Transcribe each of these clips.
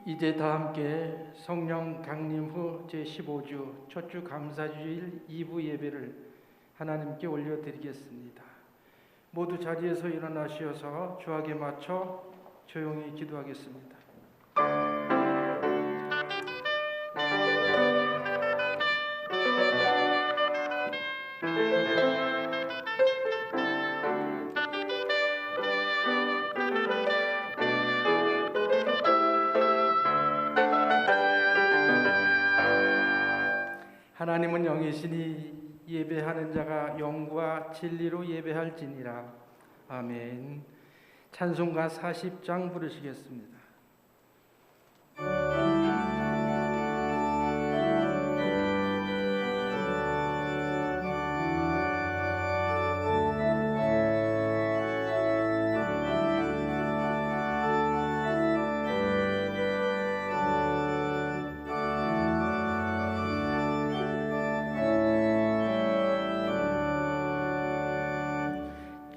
이제 다 함께 성령 강림 후 제15주 첫 주 감사주일 2부 예배를 하나님께 올려드리겠습니다. 모두 자리에서 일어나시어서 주악에 맞춰 조용히 기도하겠습니다. 하나님은 영이시니 예배하는 자가 영과 진리로 예배할지니라. 아멘. 찬송가 40장 부르시겠습니다.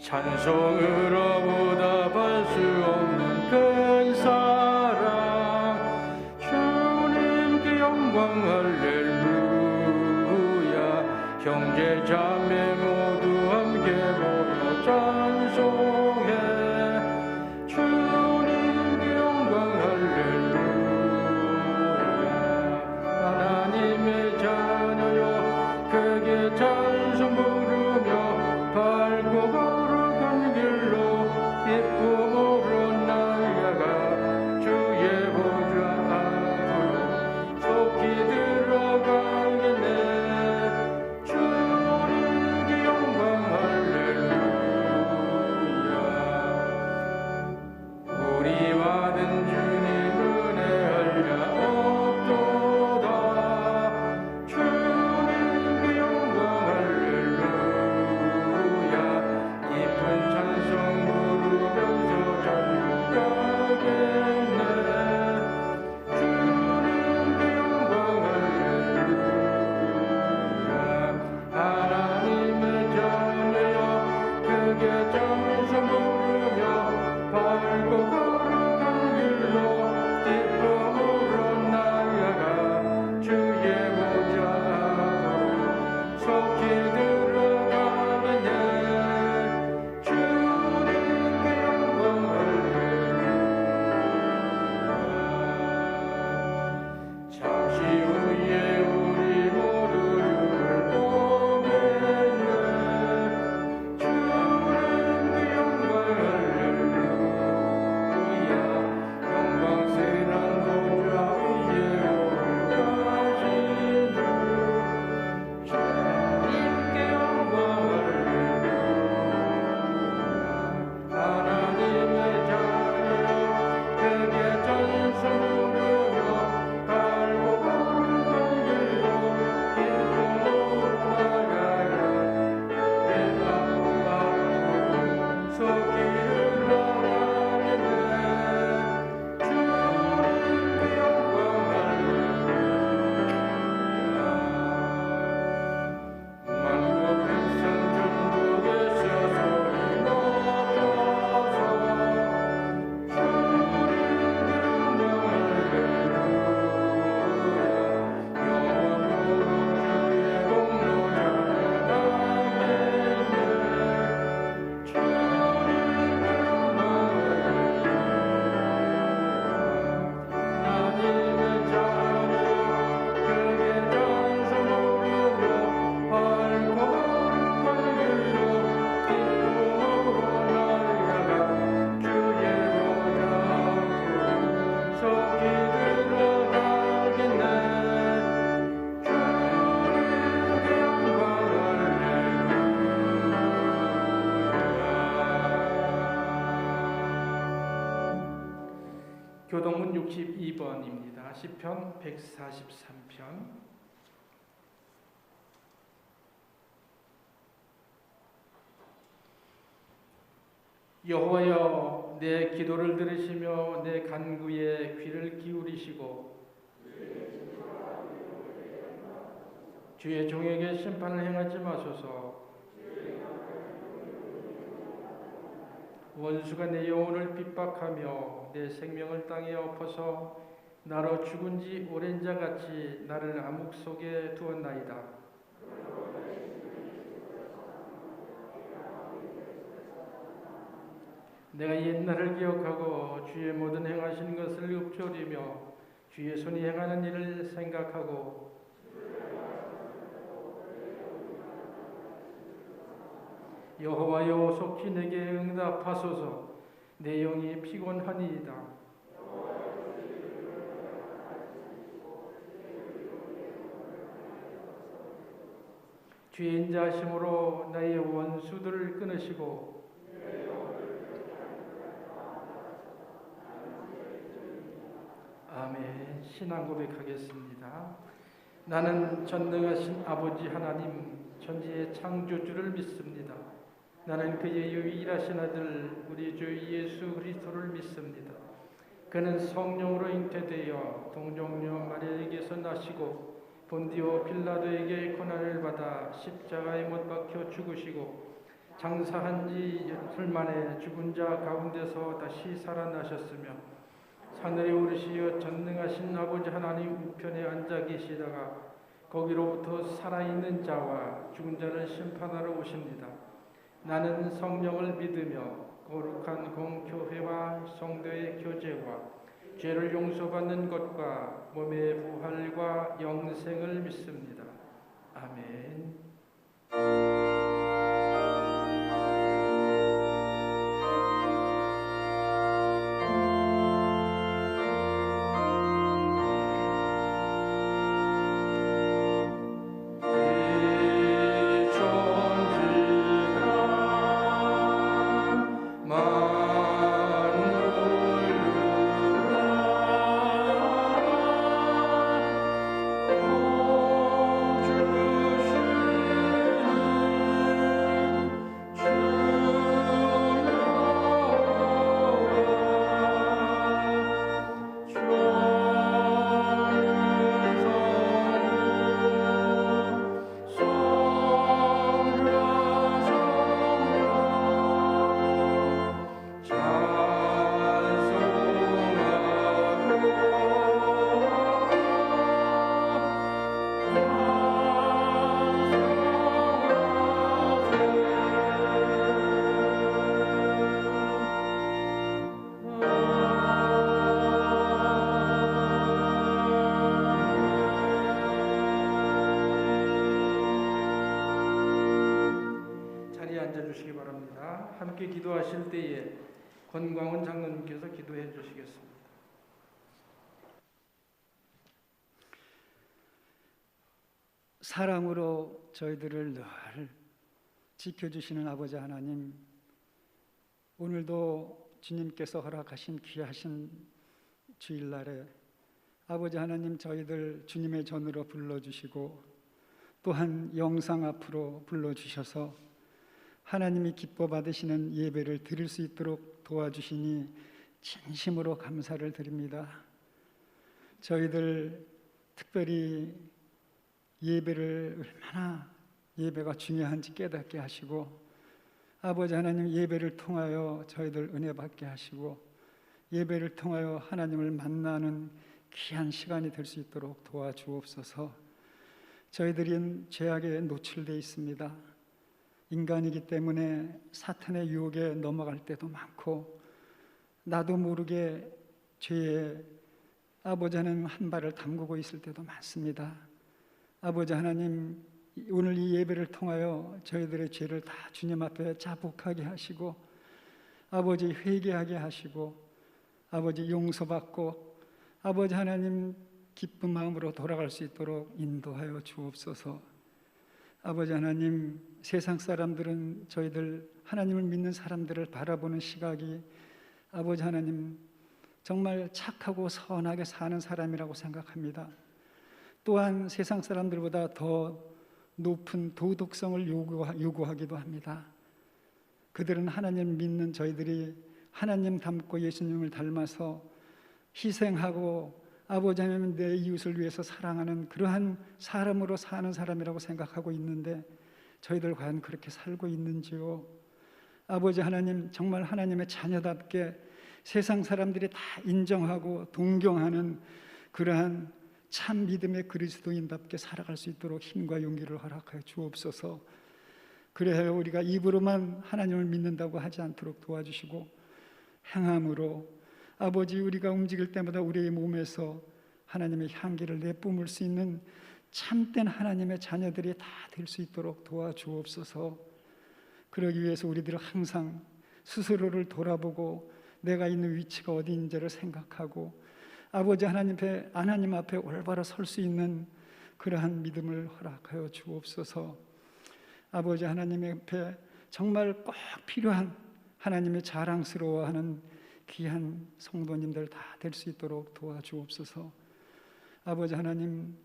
찬송으로 보답할 수 없는 큰 사랑, 주님께 영광 할렐루야. 형제 자매 모두 함께 모여 찬송해. 주님께 영광 할렐루야. 하나님의 자녀여 크게 찬송 부르며 밝고 기쁨으로 나아가 주의 보좌 앞으로 속히 들어가겠네. 주님께 영광 할렐루야. 우리 받은 주님 은혜하랴 없도다. 주님께 영광 할렐루야. 깊은 찬송 교동문 62번입니다. 시편 143편. 여호와여, 내 기도를 들으시며 내 간구에 귀를 기울이시고 주의 종에게 심판을 행하지 마소서. 원수가 내 영혼을 핍박하며 내 생명을 땅에 엎어서 나로 죽은 지 오랜 자 같이 나를 암흑 속에 두었나이다. 내가 옛날을 기억하고 주의 모든 행하신 것을 읊조리며 주의 손이 행하는 일을 생각하고 여호와여 속히 내게 응답하소서. 내 영이 피곤하니이다. 주의 인자하심으로 나의 원수들을 끊으시고 아멘. 신앙 고백하겠습니다. 나는 전능하신 아버지 하나님 천지의 창조주를 믿습니다. 나는 그의 유일하신 아들 우리 주 예수 그리스도를 믿습니다. 그는 성령으로 잉태되어 동정녀 마리아에게서 나시고 본디오 빌라도에게 고난을 받아 십자가에 못 박혀 죽으시고 장사한 지 이틀 만에 죽은 자 가운데서 다시 살아나셨으며 하늘에 오르시어 전능하신 아버지 하나님 우편에 앉아 계시다가 거기로부터 살아있는 자와 죽은 자를 심판하러 오십니다. 나는 성령을 믿으며 거룩한 공교회와 성도의 교제와 죄를 용서받는 것과 몸의 부활과 영생을 믿습니다. 아멘. 앉아주시기 바랍니다. 함께 기도하실 때에 권광훈 장로님께서 기도해 주시겠습니다. 사랑으로 저희들을 늘 지켜주시는 아버지 하나님, 오늘도 주님께서 허락하신 귀하신 주일날에 아버지 하나님 저희들 주님의 전으로 불러주시고 또한 영상 앞으로 불러주셔서 하나님이 기뻐 받으시는 예배를 드릴 수 있도록 도와주시니 진심으로 감사를 드립니다. 저희들 특별히 예배를 얼마나 예배가 중요한지 깨닫게 하시고 아버지 하나님 예배를 통하여 저희들 은혜 받게 하시고 예배를 통하여 하나님을 만나는 귀한 시간이 될 수 있도록 도와주옵소서. 저희들은 죄악에 노출되어 있습니다. 인간이기 때문에 사탄의 유혹에 넘어갈 때도 많고 나도 모르게 죄에 아버지 하나님 한 발을 담그고 있을 때도 많습니다. 아버지 하나님 오늘 이 예배를 통하여 저희들의 죄를 다 주님 앞에 자복하게 하시고 아버지 회개하게 하시고 아버지 용서받고 아버지 하나님 기쁜 마음으로 돌아갈 수 있도록 인도하여 주옵소서. 아버지 하나님 세상 사람들은 저희들 하나님을 믿는 사람들을 바라보는 시각이 아버지 하나님 정말 착하고 선하게 사는 사람이라고 생각합니다. 또한 세상 사람들보다 더 높은 도덕성을 요구하기도 합니다. 그들은 하나님 믿는 저희들이 하나님 닮고 예수님을 닮아서 희생하고 아버지 하나님 내 이웃을 위해서 사랑하는 그러한 사람으로 사는 사람이라고 생각하고 있는데 저희들 과연 그렇게 살고 있는지요? 아버지 하나님 정말 하나님의 자녀답게 세상 사람들이 다 인정하고 동경하는 그러한 참 믿음의 그리스도인답게 살아갈 수 있도록 힘과 용기를 허락하여 주옵소서. 그래야 우리가 입으로만 하나님을 믿는다고 하지 않도록 도와주시고 행함으로 아버지 우리가 움직일 때마다 우리의 몸에서 하나님의 향기를 내뿜을 수 있는 참된 하나님의 자녀들이 다 될 수 있도록 도와주옵소서. 그러기 위해서 우리들은 항상 스스로를 돌아보고 내가 있는 위치가 어디인지를 생각하고 아버지 하나님 앞에 올바로 설 수 있는 그러한 믿음을 허락하여 주옵소서. 아버지 하나님 앞에 정말 꼭 필요한 하나님의 자랑스러워하는 귀한 성도님들 다 될 수 있도록 도와주옵소서. 아버지 하나님,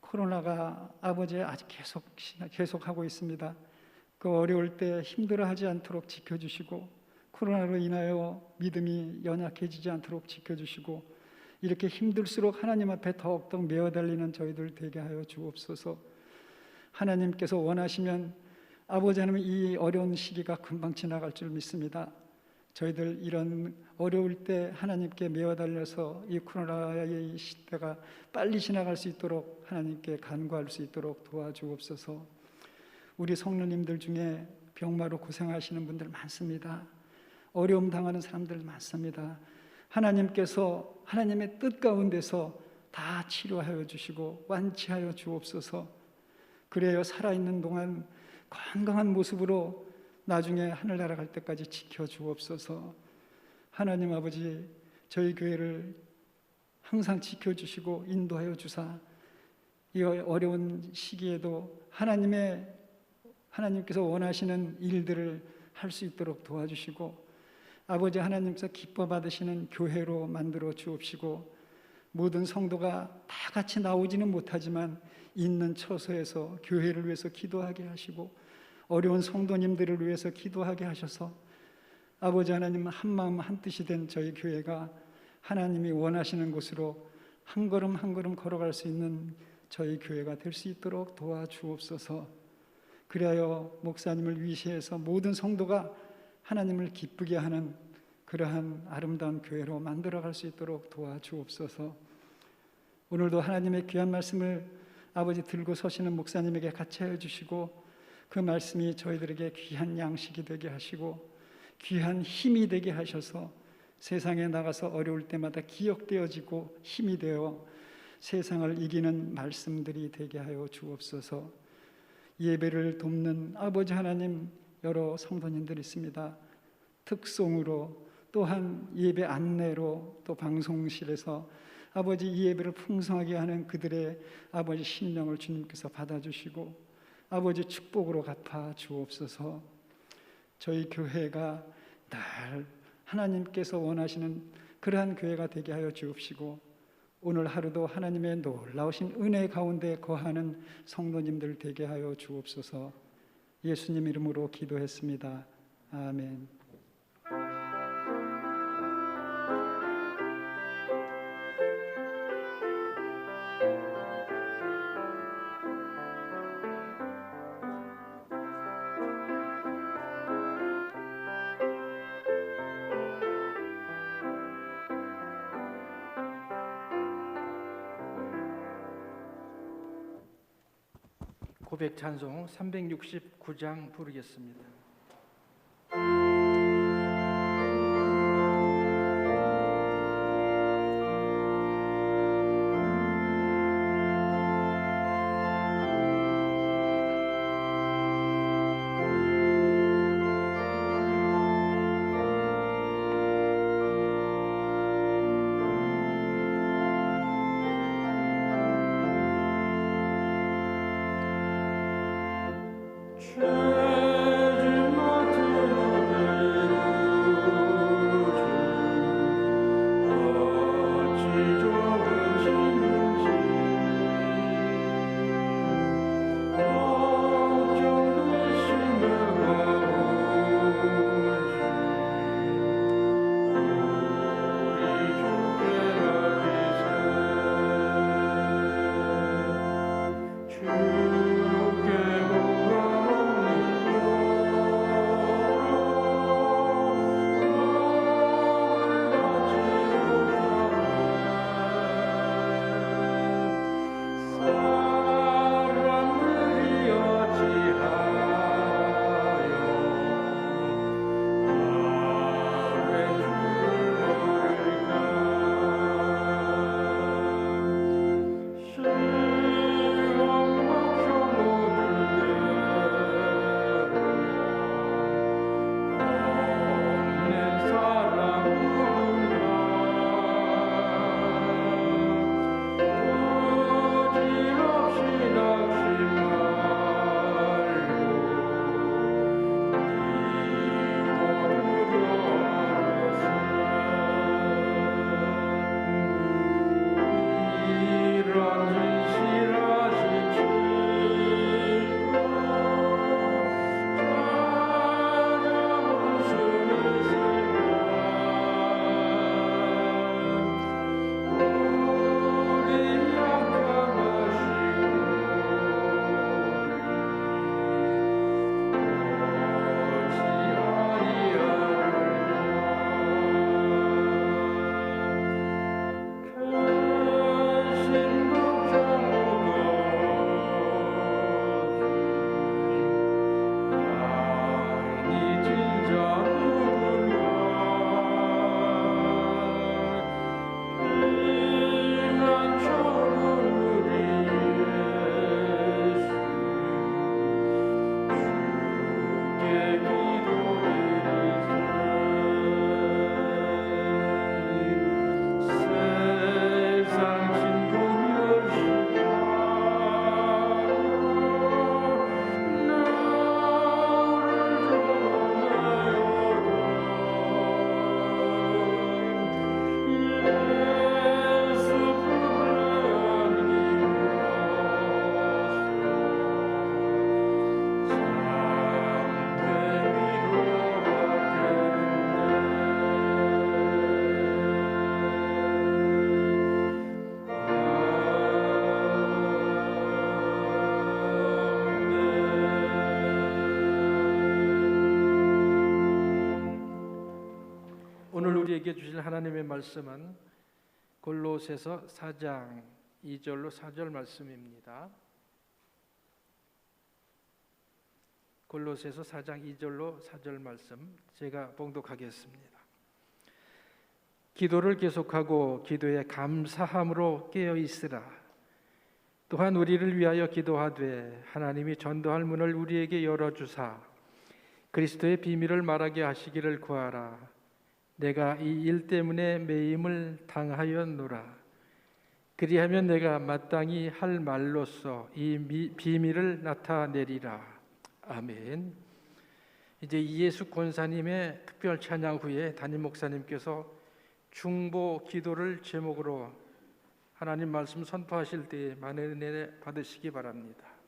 코로나가 아버지 아직 계속하고 있습니다. 그 어려울 때 힘들어하지 않도록 지켜주시고 코로나로 인하여 믿음이 연약해지지 않도록 지켜주시고 이렇게 힘들수록 하나님 앞에 더욱더 메어달리는 저희들 되게 하여 주옵소서. 하나님께서 원하시면 아버지 하나님 이 어려운 시기가 금방 지나갈 줄 믿습니다. 저희들 이런 어려울 때 하나님께 메어달려서 이 코로나의 이 시대가 빨리 지나갈 수 있도록 하나님께 간구할 수 있도록 도와주옵소서. 우리 성도님들 중에 병마로 고생하시는 분들 많습니다. 어려움 당하는 사람들 많습니다. 하나님께서 하나님의 뜻 가운데서 다 치료하여 주시고 완치하여 주옵소서. 그래요 살아있는 동안 건강한 모습으로 나중에 하늘나라 갈 때까지 지켜주옵소서. 하나님 아버지 저희 교회를 항상 지켜주시고 인도하여 주사 이 어려운 시기에도 하나님께서 원하시는 일들을 할 수 있도록 도와주시고 아버지 하나님께서 기뻐 받으시는 교회로 만들어 주옵시고 모든 성도가 다 같이 나오지는 못하지만 있는 처소에서 교회를 위해서 기도하게 하시고 어려운 성도님들을 위해서 기도하게 하셔서 아버지 하나님 한 마음 한 뜻이 된 저희 교회가 하나님이 원하시는 곳으로 한 걸음 한 걸음 걸어갈 수 있는 저희 교회가 될 수 있도록 도와주옵소서. 그리하여 목사님을 위시해서 모든 성도가 하나님을 기쁘게 하는 그러한 아름다운 교회로 만들어갈 수 있도록 도와주옵소서. 오늘도 하나님의 귀한 말씀을 아버지 들고 서시는 목사님에게 같이 해주시고 그 말씀이 저희들에게 귀한 양식이 되게 하시고 귀한 힘이 되게 하셔서 세상에 나가서 어려울 때마다 기억되어지고 힘이 되어 세상을 이기는 말씀들이 되게 하여 주옵소서. 예배를 돕는 아버지 하나님 여러 성도님들이 있습니다. 특송으로 또한 예배 안내로 또 방송실에서 아버지 이 예배를 풍성하게 하는 그들의 아버지 심령을 주님께서 받아주시고 아버지 축복으로 갚아 주옵소서. 저희 교회가 늘 하나님께서 원하시는 그러한 교회가 되게 하여 주옵시고 오늘 하루도 하나님의 놀라우신 은혜 가운데 거하는 성도님들 되게 하여 주옵소서. 예수님 이름으로 기도했습니다. 아멘. 고백 찬송 369장 부르겠습니다. 우리에게 주실 하나님의 말씀은 골로새서 4장 2절로 4절 말씀입니다. 골로새서 4장 2절로 4절 말씀 제가 봉독하겠습니다. 기도를 계속하고 기도에 감사함으로 깨어 있으라. 또한 우리를 위하여 기도하되 하나님이 전도할 문을 우리에게 열어주사 그리스도의 비밀을 말하게 하시기를 구하라. 내가 이 일 때문에 매임을 당하였노라. 그리하면 내가 마땅히 할 말로써 이 비밀을 나타내리라. 아멘. 이제 이예숙 권사님의 특별 찬양 후에 담임 목사님께서 중보 기도를 제목으로 하나님 말씀 선포하실 때에 많은 은혜 받으시기 바랍니다.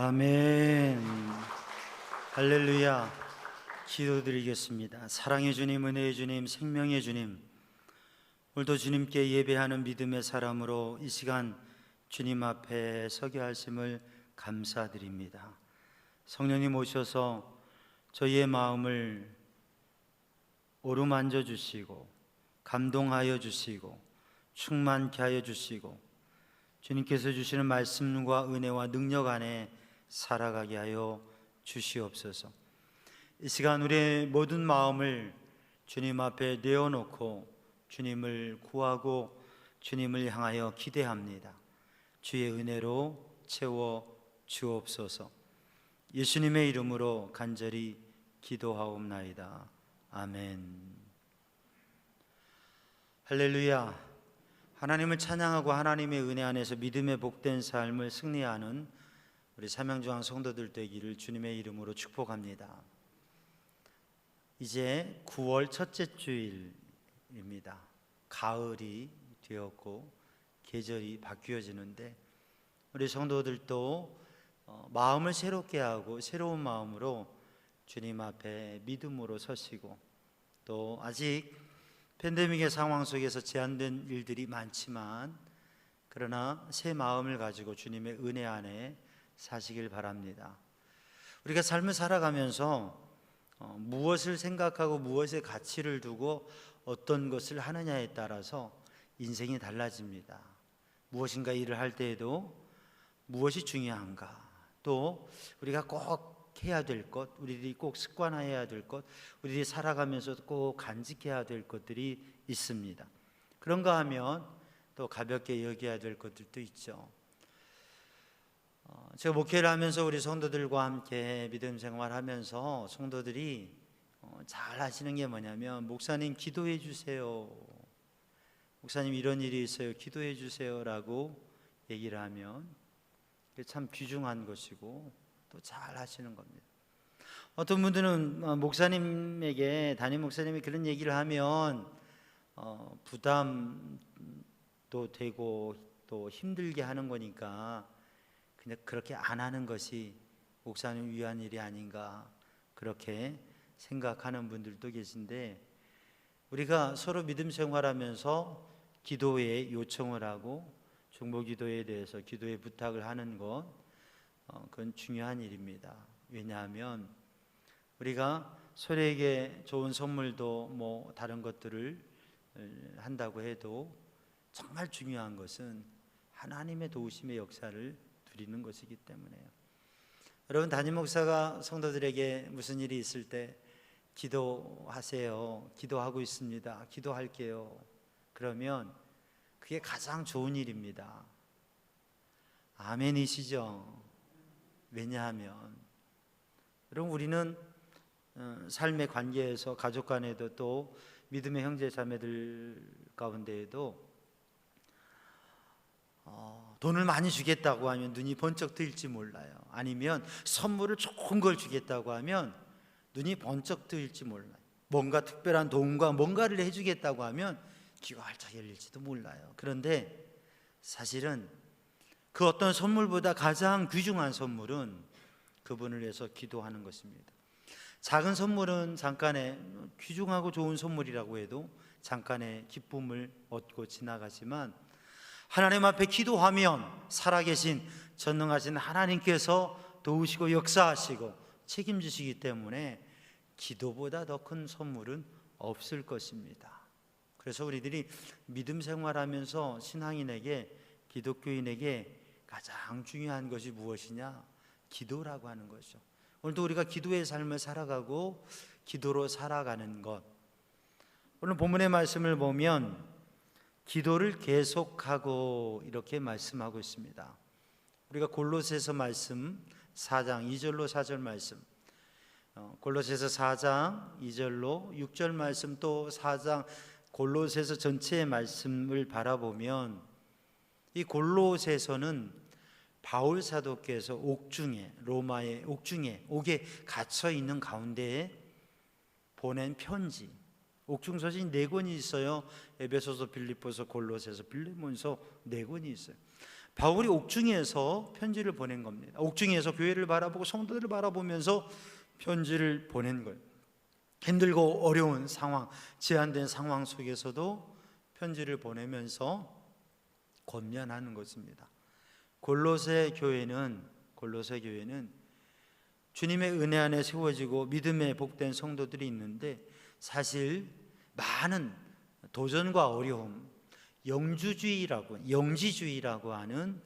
아멘. 할렐루야. 기도드리겠습니다. 사랑의 주님, 은혜의 주님, 생명의 주님, 오늘도 주님께 예배하는 믿음의 사람으로 이 시간 주님 앞에 서게 하심을 감사드립니다. 성령님 오셔서 저희의 마음을 오르만져 주시고 감동하여 주시고 충만케 하여 주시고 주님께서 주시는 말씀과 은혜와 능력 안에 살아가게 하여 주시옵소서. 이 시간 우리의 모든 마음을 주님 앞에 내어놓고 주님을 구하고 주님을 향하여 기대합니다. 주의 은혜로 채워 주옵소서. 예수님의 이름으로 간절히 기도하옵나이다. 아멘. 할렐루야. 하나님을 찬양하고 하나님의 은혜 안에서 믿음의 복된 삶을 승리하는 우리 삼양중앙 성도들 되기를 주님의 이름으로 축복합니다. 이제 9월 첫째 주일입니다. 가을이 되었고 계절이 바뀌어지는데 우리 성도들도 마음을 새롭게 하고 새로운 마음으로 주님 앞에 믿음으로 서시고, 또 아직 팬데믹의 상황 속에서 제한된 일들이 많지만 그러나 새 마음을 가지고 주님의 은혜 안에 사시길 바랍니다. 우리가 삶을 살아가면서 무엇을 생각하고 무엇에 가치를 두고 어떤 것을 하느냐에 따라서 인생이 달라집니다. 무엇인가 일을 할 때에도 무엇이 중요한가, 또 우리가 꼭 해야 될 것, 우리들이 꼭 습관화해야 될 것, 우리들이 살아가면서 꼭 간직해야 될 것들이 있습니다. 그런가 하면 또 가볍게 여겨야 될 것들도 있죠. 제가 목회를 하면서 우리 성도들과 함께 믿음 생활하면서 성도들이 잘 하시는 게 뭐냐면, 목사님 기도해 주세요, 목사님 이런 일이 있어요, 기도해 주세요 라고 얘기를 하면 그게 참 귀중한 것이고 또 잘 하시는 겁니다. 어떤 분들은 목사님에게, 담임 목사님이 그런 얘기를 하면 부담도 되고 또 힘들게 하는 거니까 그냥 그렇게 안 하는 것이 목사님 위한 일이 아닌가, 그렇게 생각하는 분들도 계신데, 우리가 서로 믿음 생활하면서 기도에 요청을 하고 중보 기도에 대해서 기도에 부탁을 하는 것, 그건 중요한 일입니다. 왜냐하면 우리가 서로에게 좋은 선물도 뭐 다른 것들을 한다고 해도 정말 중요한 것은 하나님의 도우심의 역사를 누리는 것이기 때문에요. 여러분, 담임 목사가 성도들에게 무슨 일이 있을 때 기도하세요, 기도하고 있습니다, 기도할게요, 그러면 그게 가장 좋은 일입니다. 아멘이시죠? 왜냐하면 여러분, 우리는 삶의 관계에서 가족 간에도 또 믿음의 형제 자매들 가운데에도 돈을 많이 주겠다고 하면 눈이 번쩍 뜨일지 몰라요. 아니면 선물을 좋은 걸 주겠다고 하면 눈이 번쩍 뜨일지 몰라요. 뭔가 특별한 도움과 뭔가를 해주겠다고 하면 귀가 활짝 열릴지도 몰라요. 그런데 사실은 그 어떤 선물보다 가장 귀중한 선물은 그분을 위해서 기도하는 것입니다. 작은 선물은 잠깐의 귀중하고 좋은 선물이라고 해도 잠깐의 기쁨을 얻고 지나가지만, 하나님 앞에 기도하면 살아계신 전능하신 하나님께서 도우시고 역사하시고 책임지시기 때문에 기도보다 더 큰 선물은 없을 것입니다. 그래서 우리들이 믿음 생활하면서 신앙인에게, 기독교인에게 가장 중요한 것이 무엇이냐? 기도라고 하는 것이죠. 오늘도 우리가 기도의 삶을 살아가고 기도로 살아가는 것, 오늘 본문의 말씀을 보면 기도를 계속하고 이렇게 말씀하고 있습니다. 우리가 골로새서 말씀 4장 2절로 4절 말씀, 골로새서 4장 2절로 6절 말씀, 또 4장 골로새서 전체의 말씀을 바라보면 이 골로새서는 바울 사도께서 옥중에, 로마의 옥에 갇혀 있는 가운데에 보낸 편지, 옥중서신이 4권이 있어요. 에베소서, 빌립보서, 골로새서, 빌레몬서 4권이 있어요. 바울이 옥중에서 편지를 보낸 겁니다. 옥중에서 교회를 바라보고 성도들을 바라보면서 편지를 보낸 거예요. 힘들고 어려운 상황, 제한된 상황 속에서도 편지를 보내면서 권면하는 것입니다. 골로새 교회는 주님의 은혜 안에 세워지고 믿음에 복된 성도들이 있는데, 사실 많은 도전과 어려움, 영지주의라고 하는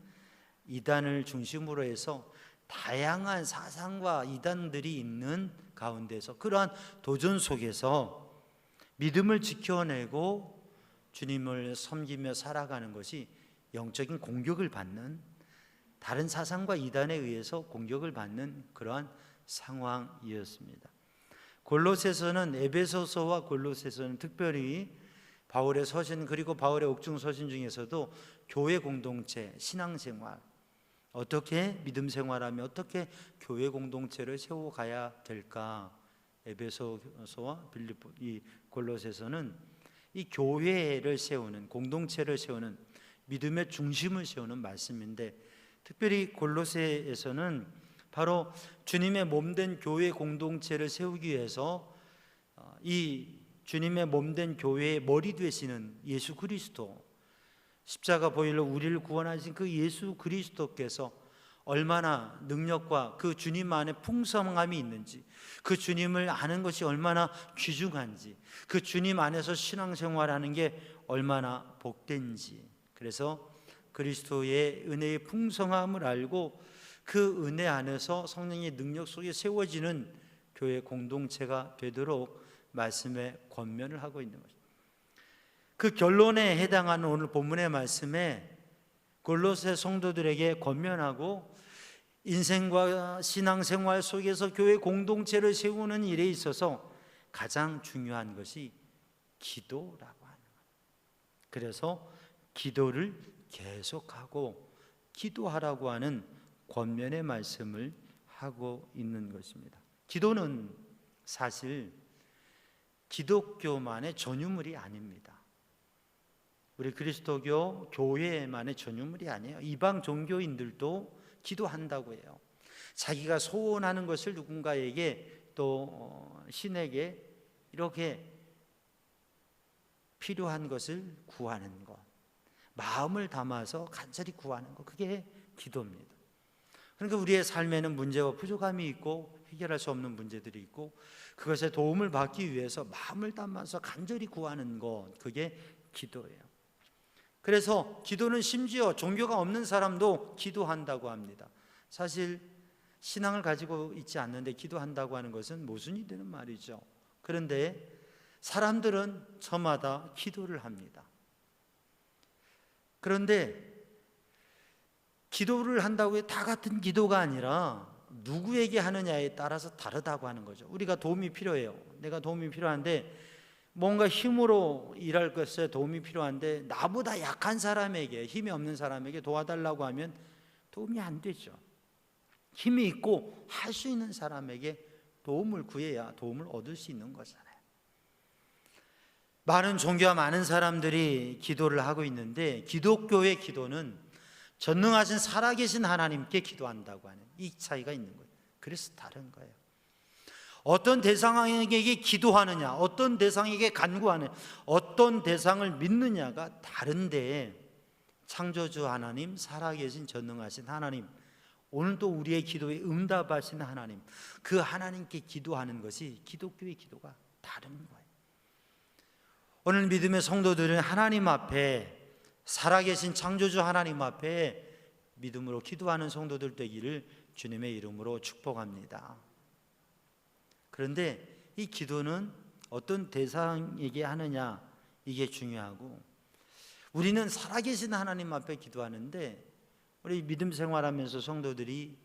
이단을 중심으로 해서 다양한 사상과 이단들이 있는 가운데서, 그러한 도전 속에서 믿음을 지켜내고 주님을 섬기며 살아가는 것이 영적인 공격을 받는 다른 사상과 이단에 의해서 공격을 받는 그러한 상황이었습니다. 골로새서는, 에베소서와 골로새서는 특별히 바울의 서신, 그리고 바울의 옥중 서신 중에서도 교회 공동체, 신앙생활, 어떻게 믿음 생활하며 어떻게 교회 공동체를 세워가야 될까, 에베소서와 이 골로새서는 이 교회를 세우는, 공동체를 세우는, 믿음의 중심을 세우는 말씀인데, 특별히 골로새에서는 바로 주님의 몸된 교회 공동체를 세우기 위해서 이 주님의 몸된 교회의 머리 되시는 예수 그리스도, 십자가 보혈로 우리를 구원하신 그 예수 그리스도께서 얼마나 능력과 그 주님 안에 풍성함이 있는지, 그 주님을 아는 것이 얼마나 귀중한지, 그 주님 안에서 신앙생활하는 게 얼마나 복된지, 그래서 그리스도의 은혜의 풍성함을 알고 그 은혜 안에서 성령의 능력 속에 세워지는 교회 공동체가 되도록 말씀에 권면을 하고 있는 것입니다. 그 결론에 해당하는 오늘 본문의 말씀에 골로새 성도들에게 권면하고 인생과 신앙생활 속에서 교회 공동체를 세우는 일에 있어서 가장 중요한 것이 기도라고 하는 거예요. 그래서 기도를 계속하고 기도하라고 하는 권면의 말씀을 하고 있는 것입니다. 기도는 사실 기독교만의 전유물이 아닙니다. 우리 그리스도교 교회만의 전유물이 아니에요. 이방 종교인들도 기도한다고 해요. 자기가 소원하는 것을 누군가에게 또 신에게 이렇게 필요한 것을 구하는 것, 마음을 담아서 간절히 구하는 것, 그게 기도입니다. 그러니까 우리의 삶에는 문제와 부족함이 있고 해결할 수 없는 문제들이 있고 그것에 도움을 받기 위해서 마음을 담아서 간절히 구하는 것, 그게 기도예요. 그래서 기도는 심지어 종교가 없는 사람도 기도한다고 합니다. 사실 신앙을 가지고 있지 않는데 기도한다고 하는 것은 모순이 되는 말이죠. 그런데 사람들은 저마다 기도를 합니다. 그런데 기도를 한다고 해서 다 같은 기도가 아니라 누구에게 하느냐에 따라서 다르다고 하는 거죠. 우리가 도움이 필요해요. 내가 도움이 필요한데 뭔가 힘으로 일할 것에 도움이 필요한데 나보다 약한 사람에게, 힘이 없는 사람에게 도와달라고 하면 도움이 안 되죠. 힘이 있고 할 수 있는 사람에게 도움을 구해야 도움을 얻을 수 있는 거잖아요. 많은 종교와 많은 사람들이 기도를 하고 있는데 기독교의 기도는 전능하신 살아계신 하나님께 기도한다고 하는 이 차이가 있는 거예요. 그래서 다른 거예요. 어떤 대상에게 기도하느냐, 어떤 대상에게 간구하느냐, 어떤 대상을 믿느냐가 다른데 창조주 하나님, 살아계신 전능하신 하나님, 오늘도 우리의 기도에 응답하신 하나님, 그 하나님께 기도하는 것이 기독교의 기도가 다른 거예요. 오늘 믿음의 성도들은 하나님 앞에, 살아계신 창조주 하나님 앞에 믿음으로 기도하는 성도들 되기를 주님의 이름으로 축복합니다. 그런데 이 기도는 어떤 대상에게 하느냐, 이게 중요하고, 우리는 살아계신 하나님 앞에 기도하는데 우리 믿음 생활하면서 성도들이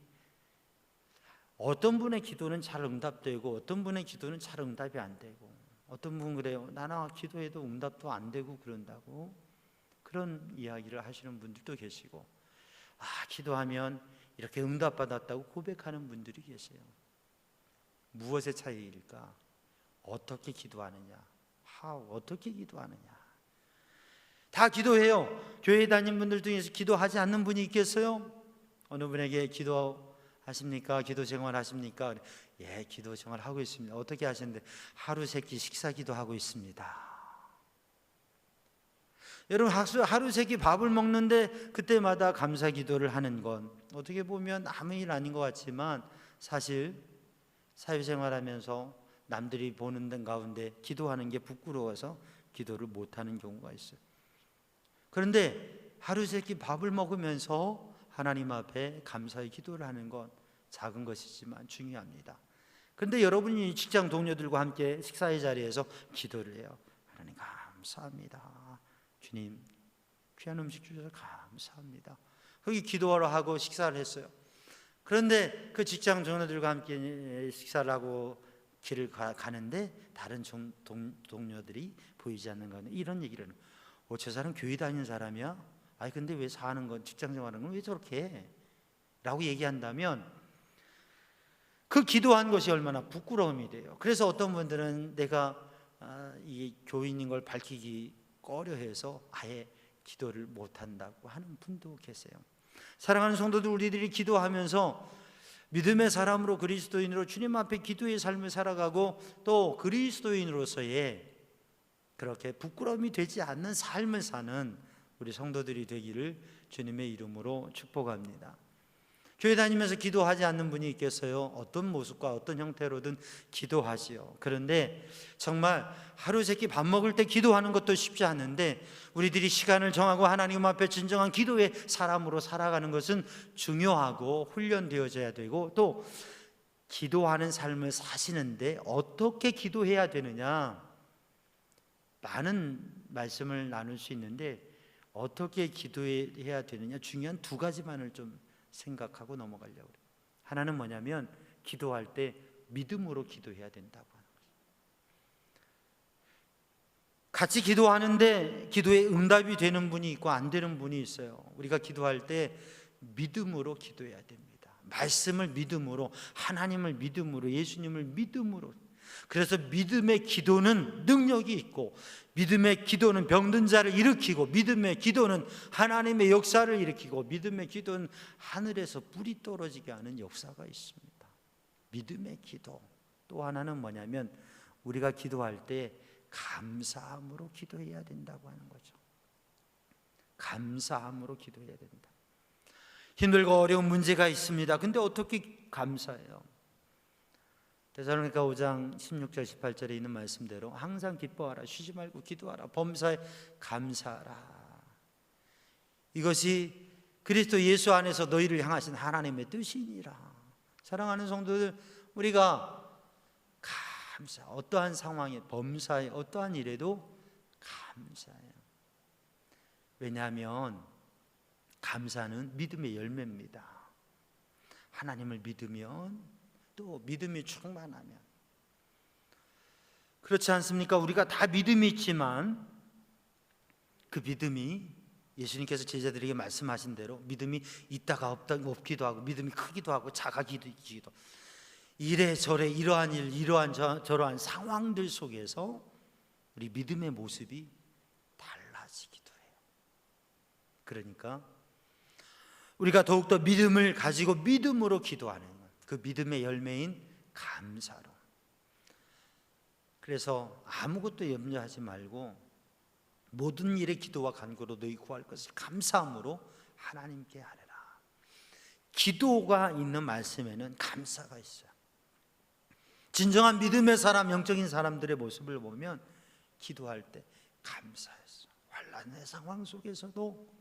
어떤 분의 기도는 잘 응답되고 어떤 분의 기도는 잘 응답이 안 되고, 어떤 분은 그래요, 나나 기도해도 응답도 안 되고 그런다고, 그런 이야기를 하시는 분들도 계시고, 기도하면 이렇게 응답받았다고 고백하는 분들이 계세요. 무엇의 차이일까? 어떻게 기도하느냐? 어떻게 기도하느냐? 다 기도해요. 교회 다니는 분들 중에서 기도하지 않는 분이 있겠어요? 어느 분에게 기도하십니까? 기도 생활 하십니까? 예, 기도 생활 하고 있습니다. 어떻게 하시는데? 하루 세끼 식사 기도하고 있습니다. 여러분, 하루 세끼 밥을 먹는데 그때마다 감사 기도를 하는 건 어떻게 보면 아무 일 아닌 것 같지만 사실 사회생활하면서 남들이 보는 가운데 기도하는 게 부끄러워서 기도를 못하는 경우가 있어요. 그런데 하루 세끼 밥을 먹으면서 하나님 앞에 감사의 기도를 하는 건 작은 것이지만 중요합니다. 그런데 여러분이 직장 동료들과 함께 식사의 자리에서 기도를 해요. 하나님 감사합니다. 주님 귀한 음식 주셔서 감사합니다. 거기 기도하러 하고 식사를 했어요. 그런데 그 직장 동료들과 함께 식사를 하고 길을 가는데 다른 동료들이 보이지 않는 가운데 이런 얘기를 하는 거예요. 저 사람 교회 다니는 사람이야? 아니 근데 왜 사는 건, 직장 생활하는 건 왜 저렇게 해? 라고 얘기한다면 그 기도한 것이 얼마나 부끄러움이 돼요. 그래서 어떤 분들은 내가 이 교인인 걸 밝히기 꺼려해서 아예 기도를 못한다고 하는 분도 계세요. 사랑하는 성도들, 우리들이 기도하면서 믿음의 사람으로 그리스도인으로 주님 앞에 기도의 삶을 살아가고 또 그리스도인으로서의 그렇게 부끄러움이 되지 않는 삶을 사는 우리 성도들이 되기를 주님의 이름으로 축복합니다. 교회 다니면서 기도하지 않는 분이 있겠어요? 어떤 모습과 어떤 형태로든 기도하지요. 그런데 정말 하루 세끼 밥 먹을 때 기도하는 것도 쉽지 않은데 우리들이 시간을 정하고 하나님 앞에 진정한 기도의 사람으로 살아가는 것은 중요하고 훈련되어져야 되고, 또 기도하는 삶을 사시는데 어떻게 기도해야 되느냐, 많은 말씀을 나눌 수 있는데 어떻게 기도해야 되느냐, 중요한 두 가지만을 좀 생각하고 넘어가려고 해요. 하나는 뭐냐면 기도할 때 믿음으로 기도해야 된다고 하는 거죠. 같이 기도하는데 기도에 응답이 되는 분이 있고 안 되는 분이 있어요. 우리가 기도할 때 믿음으로 기도해야 됩니다. 말씀을 믿음으로, 하나님을 믿음으로, 예수님을 믿음으로. 그래서 믿음의 기도는 능력이 있고, 믿음의 기도는 병든 자를 일으키고, 믿음의 기도는 하나님의 역사를 일으키고, 믿음의 기도는 하늘에서 불이 떨어지게 하는 역사가 있습니다. 믿음의 기도. 또 하나는 뭐냐면 우리가 기도할 때 감사함으로 기도해야 된다고 하는 거죠. 감사함으로 기도해야 된다. 힘들고 어려운 문제가 있습니다. 근데 어떻게 감사해요? 데살로니가 5장 16절 18절에 있는 말씀대로 항상 기뻐하라, 쉬지 말고 기도하라, 범사에 감사하라. 이것이 그리스도 예수 안에서 너희를 향하신 하나님의 뜻이니라. 사랑하는 성도들, 우리가 감사, 어떠한 상황에, 범사에, 어떠한 일에도 감사해요. 왜냐하면 감사는 믿음의 열매입니다. 하나님을 믿으면, 또 믿음이 충만하면. 그렇지 않습니까? 우리가 다 믿음이 있지만 그 믿음이 예수님께서 제자들에게 말씀하신 대로 믿음이 있다가 없기도 하고, 믿음이 크기도 하고 작아지기도 하고, 이래저래 이러한 일, 이러한 저러한 상황들 속에서 우리 믿음의 모습이 달라지기도 해요. 그러니까 우리가 더욱더 믿음을 가지고 믿음으로 기도하는 것, 그 믿음의 열매인 감사로. 그래서 아무것도 염려하지 말고 모든 일에 기도와 간구로 너희 구할 것을 감사함으로 하나님께 하리라. 기도가 있는 말씀에는 감사가 있어요. 진정한 믿음의 사람, 영적인 사람들의 모습을 보면 기도할 때 감사했어요. 환난의 상황 속에서도,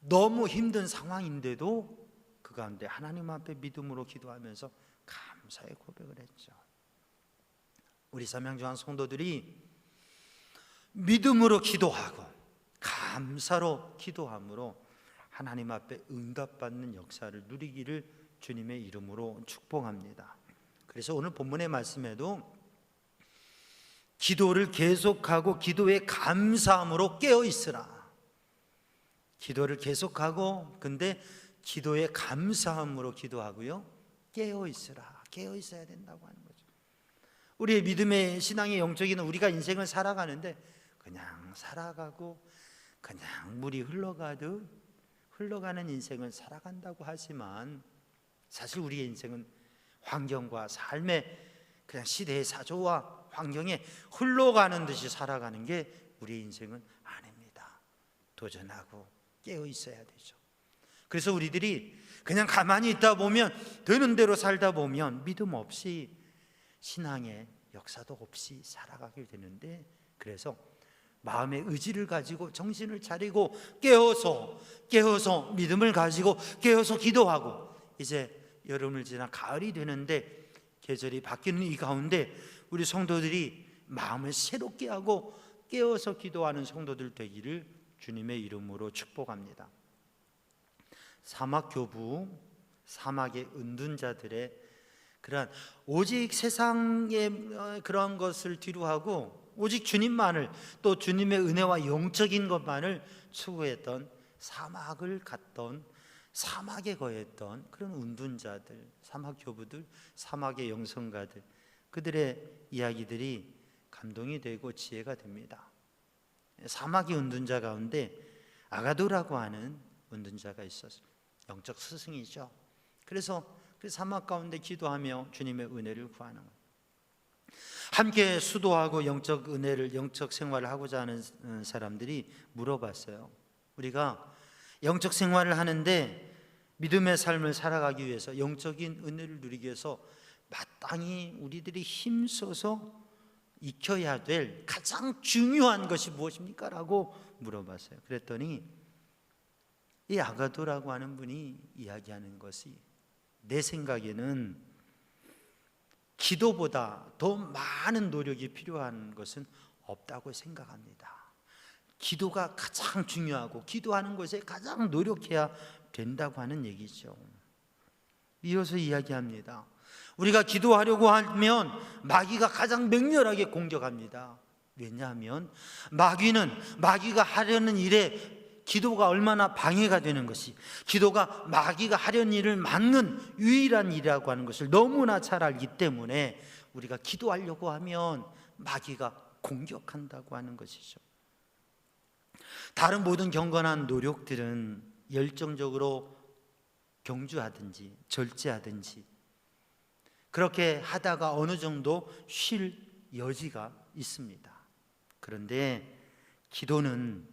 너무 힘든 상황인데도 그 가운데 하나님 앞에 믿음으로 기도하면서 감사의 고백을 했죠. 우리 삼양조한 성도들이 믿음으로 기도하고 감사로 기도함으로 하나님 앞에 응답받는 역사를 누리기를 주님의 이름으로 축복합니다. 그래서 오늘 본문의 말씀에도 기도를 계속하고 기도에 감사함으로 깨어 있으라. 기도를 계속하고 근데 기도에 감사함으로 기도하고요, 깨어 있으라. 깨어 있어야 된다고 하는 거죠. 우리의 믿음의 신앙의 영적인 우리가 인생을 살아가는데 그냥 살아가고 그냥 물이 흘러가듯 흘러가는 인생을 살아간다고 하지만 사실 우리의 인생은 환경과 삶의 그냥 시대의 사조와 환경에 흘러가는 듯이 살아가는 게 우리의 인생은 아닙니다. 도전하고 깨어 있어야 되죠. 그래서 우리들이 그냥 가만히 있다 보면, 되는 대로 살다 보면 믿음 없이, 신앙의 역사도 없이 살아가게 되는데, 그래서 마음의 의지를 가지고 정신을 차리고 깨어서 믿음을 가지고 깨어서 기도하고, 이제 여름을 지나 가을이 되는데 계절이 바뀌는 이 가운데 우리 성도들이 마음을 새롭게 하고 깨어서 기도하는 성도들 되기를 주님의 이름으로 축복합니다. 사막 교부, 사막의 은둔자들의 그러한 오직 세상의 그러한 것을 뒤로하고 오직 주님만을, 또 주님의 은혜와 영적인 것만을 추구했던, 사막을 갔던, 사막에 거했던 그런 은둔자들, 사막 교부들, 사막의 영성가들, 그들의 이야기들이 감동이 되고 지혜가 됩니다. 사막의 은둔자 가운데 아가도라고 하는 은둔자가 있었어요. 영적 스승이죠. 그래서 그 사막 가운데 기도하며 주님의 은혜를 구하는 거예요. 함께 수도하고 영적 은혜를, 영적 생활을 하고자 하는 사람들이 물어봤어요. 우리가 영적 생활을 하는데 믿음의 삶을 살아가기 위해서, 영적인 은혜를 누리기 위해서 마땅히 우리들이 힘써서 익혀야 될 가장 중요한 것이 무엇입니까? 라고 물어봤어요. 그랬더니 이 아가도라고 하는 분이 이야기하는 것이, 내 생각에는 기도보다 더 많은 노력이 필요한 것은 없다고 생각합니다. 기도가 가장 중요하고 기도하는 것에 가장 노력해야 된다고 하는 얘기죠. 이어서 이야기합니다. 우리가 기도하려고 하면 마귀가 가장 맹렬하게 공격합니다. 왜냐하면 마귀가 하려는 일에 기도가 얼마나 방해가 되는 것이, 기도가 마귀가 하려는 일을 막는 유일한 일이라고 하는 것을 너무나 잘 알기 때문에 우리가 기도하려고 하면 마귀가 공격한다고 하는 것이죠. 다른 모든 경건한 노력들은 열정적으로 경주하든지 절제하든지 그렇게 하다가 어느 정도 쉴 여지가 있습니다. 그런데 기도는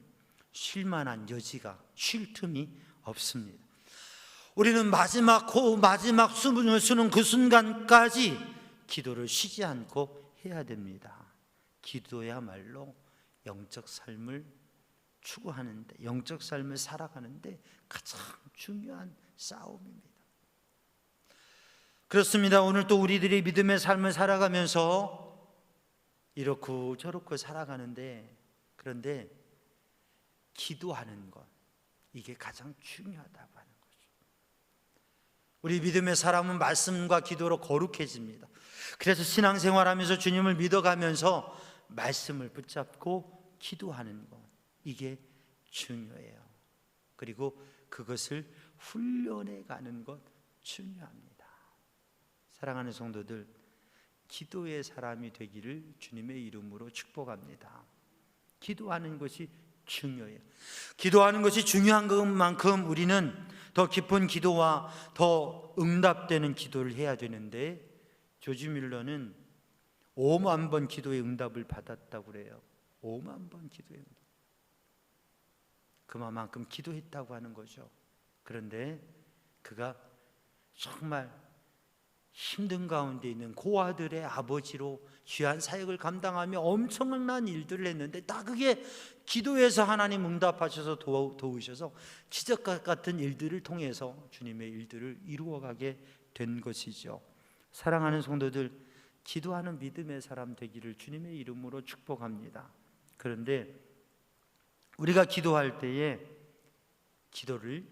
쉴 만한 여지가, 쉴 틈이 없습니다. 우리는 마지막 숨을 쉬는 그 순간까지 기도를 쉬지 않고 해야 됩니다. 기도야말로 영적 삶을 추구하는데, 영적 삶을 살아가는데 가장 중요한 싸움입니다. 그렇습니다. 오늘 또 우리들이 믿음의 삶을 살아가면서 이렇고 저렇고 살아가는데, 그런데 기도하는 것, 이게 가장 중요하다고 하는 거죠. 우리 믿음의 사람은 말씀과 기도로 거룩해집니다. 그래서 신앙생활하면서 주님을 믿어가면서 말씀을 붙잡고 기도하는 것, 이게 중요해요. 그리고 그것을 훈련해 가는 것 중요합니다. 사랑하는 성도들, 기도의 사람이 되기를 주님의 이름으로 축복합니다. 기도하는 것이 중요해요. 기도하는 것이 중요한 것만큼 우리는 더 깊은 기도와 더 응답되는 기도를 해야 되는데, 조지 뮬러는 5만 번 기도의 응답을 받았다고 그래요. 5만 번 기도의 응답. 그만큼 기도했다고 하는 거죠. 그런데 그가 정말 힘든 가운데 있는 고아들의 아버지로 귀한 사역을 감당하며 엄청난 일들을 했는데, 다 그게 기도에서 하나님 응답하셔서 도우셔서 기적 같은 일들을 통해서 주님의 일들을 이루어가게 된 것이죠. 사랑하는 성도들, 기도하는 믿음의 사람 되기를 주님의 이름으로 축복합니다. 그런데 우리가 기도할 때에 기도를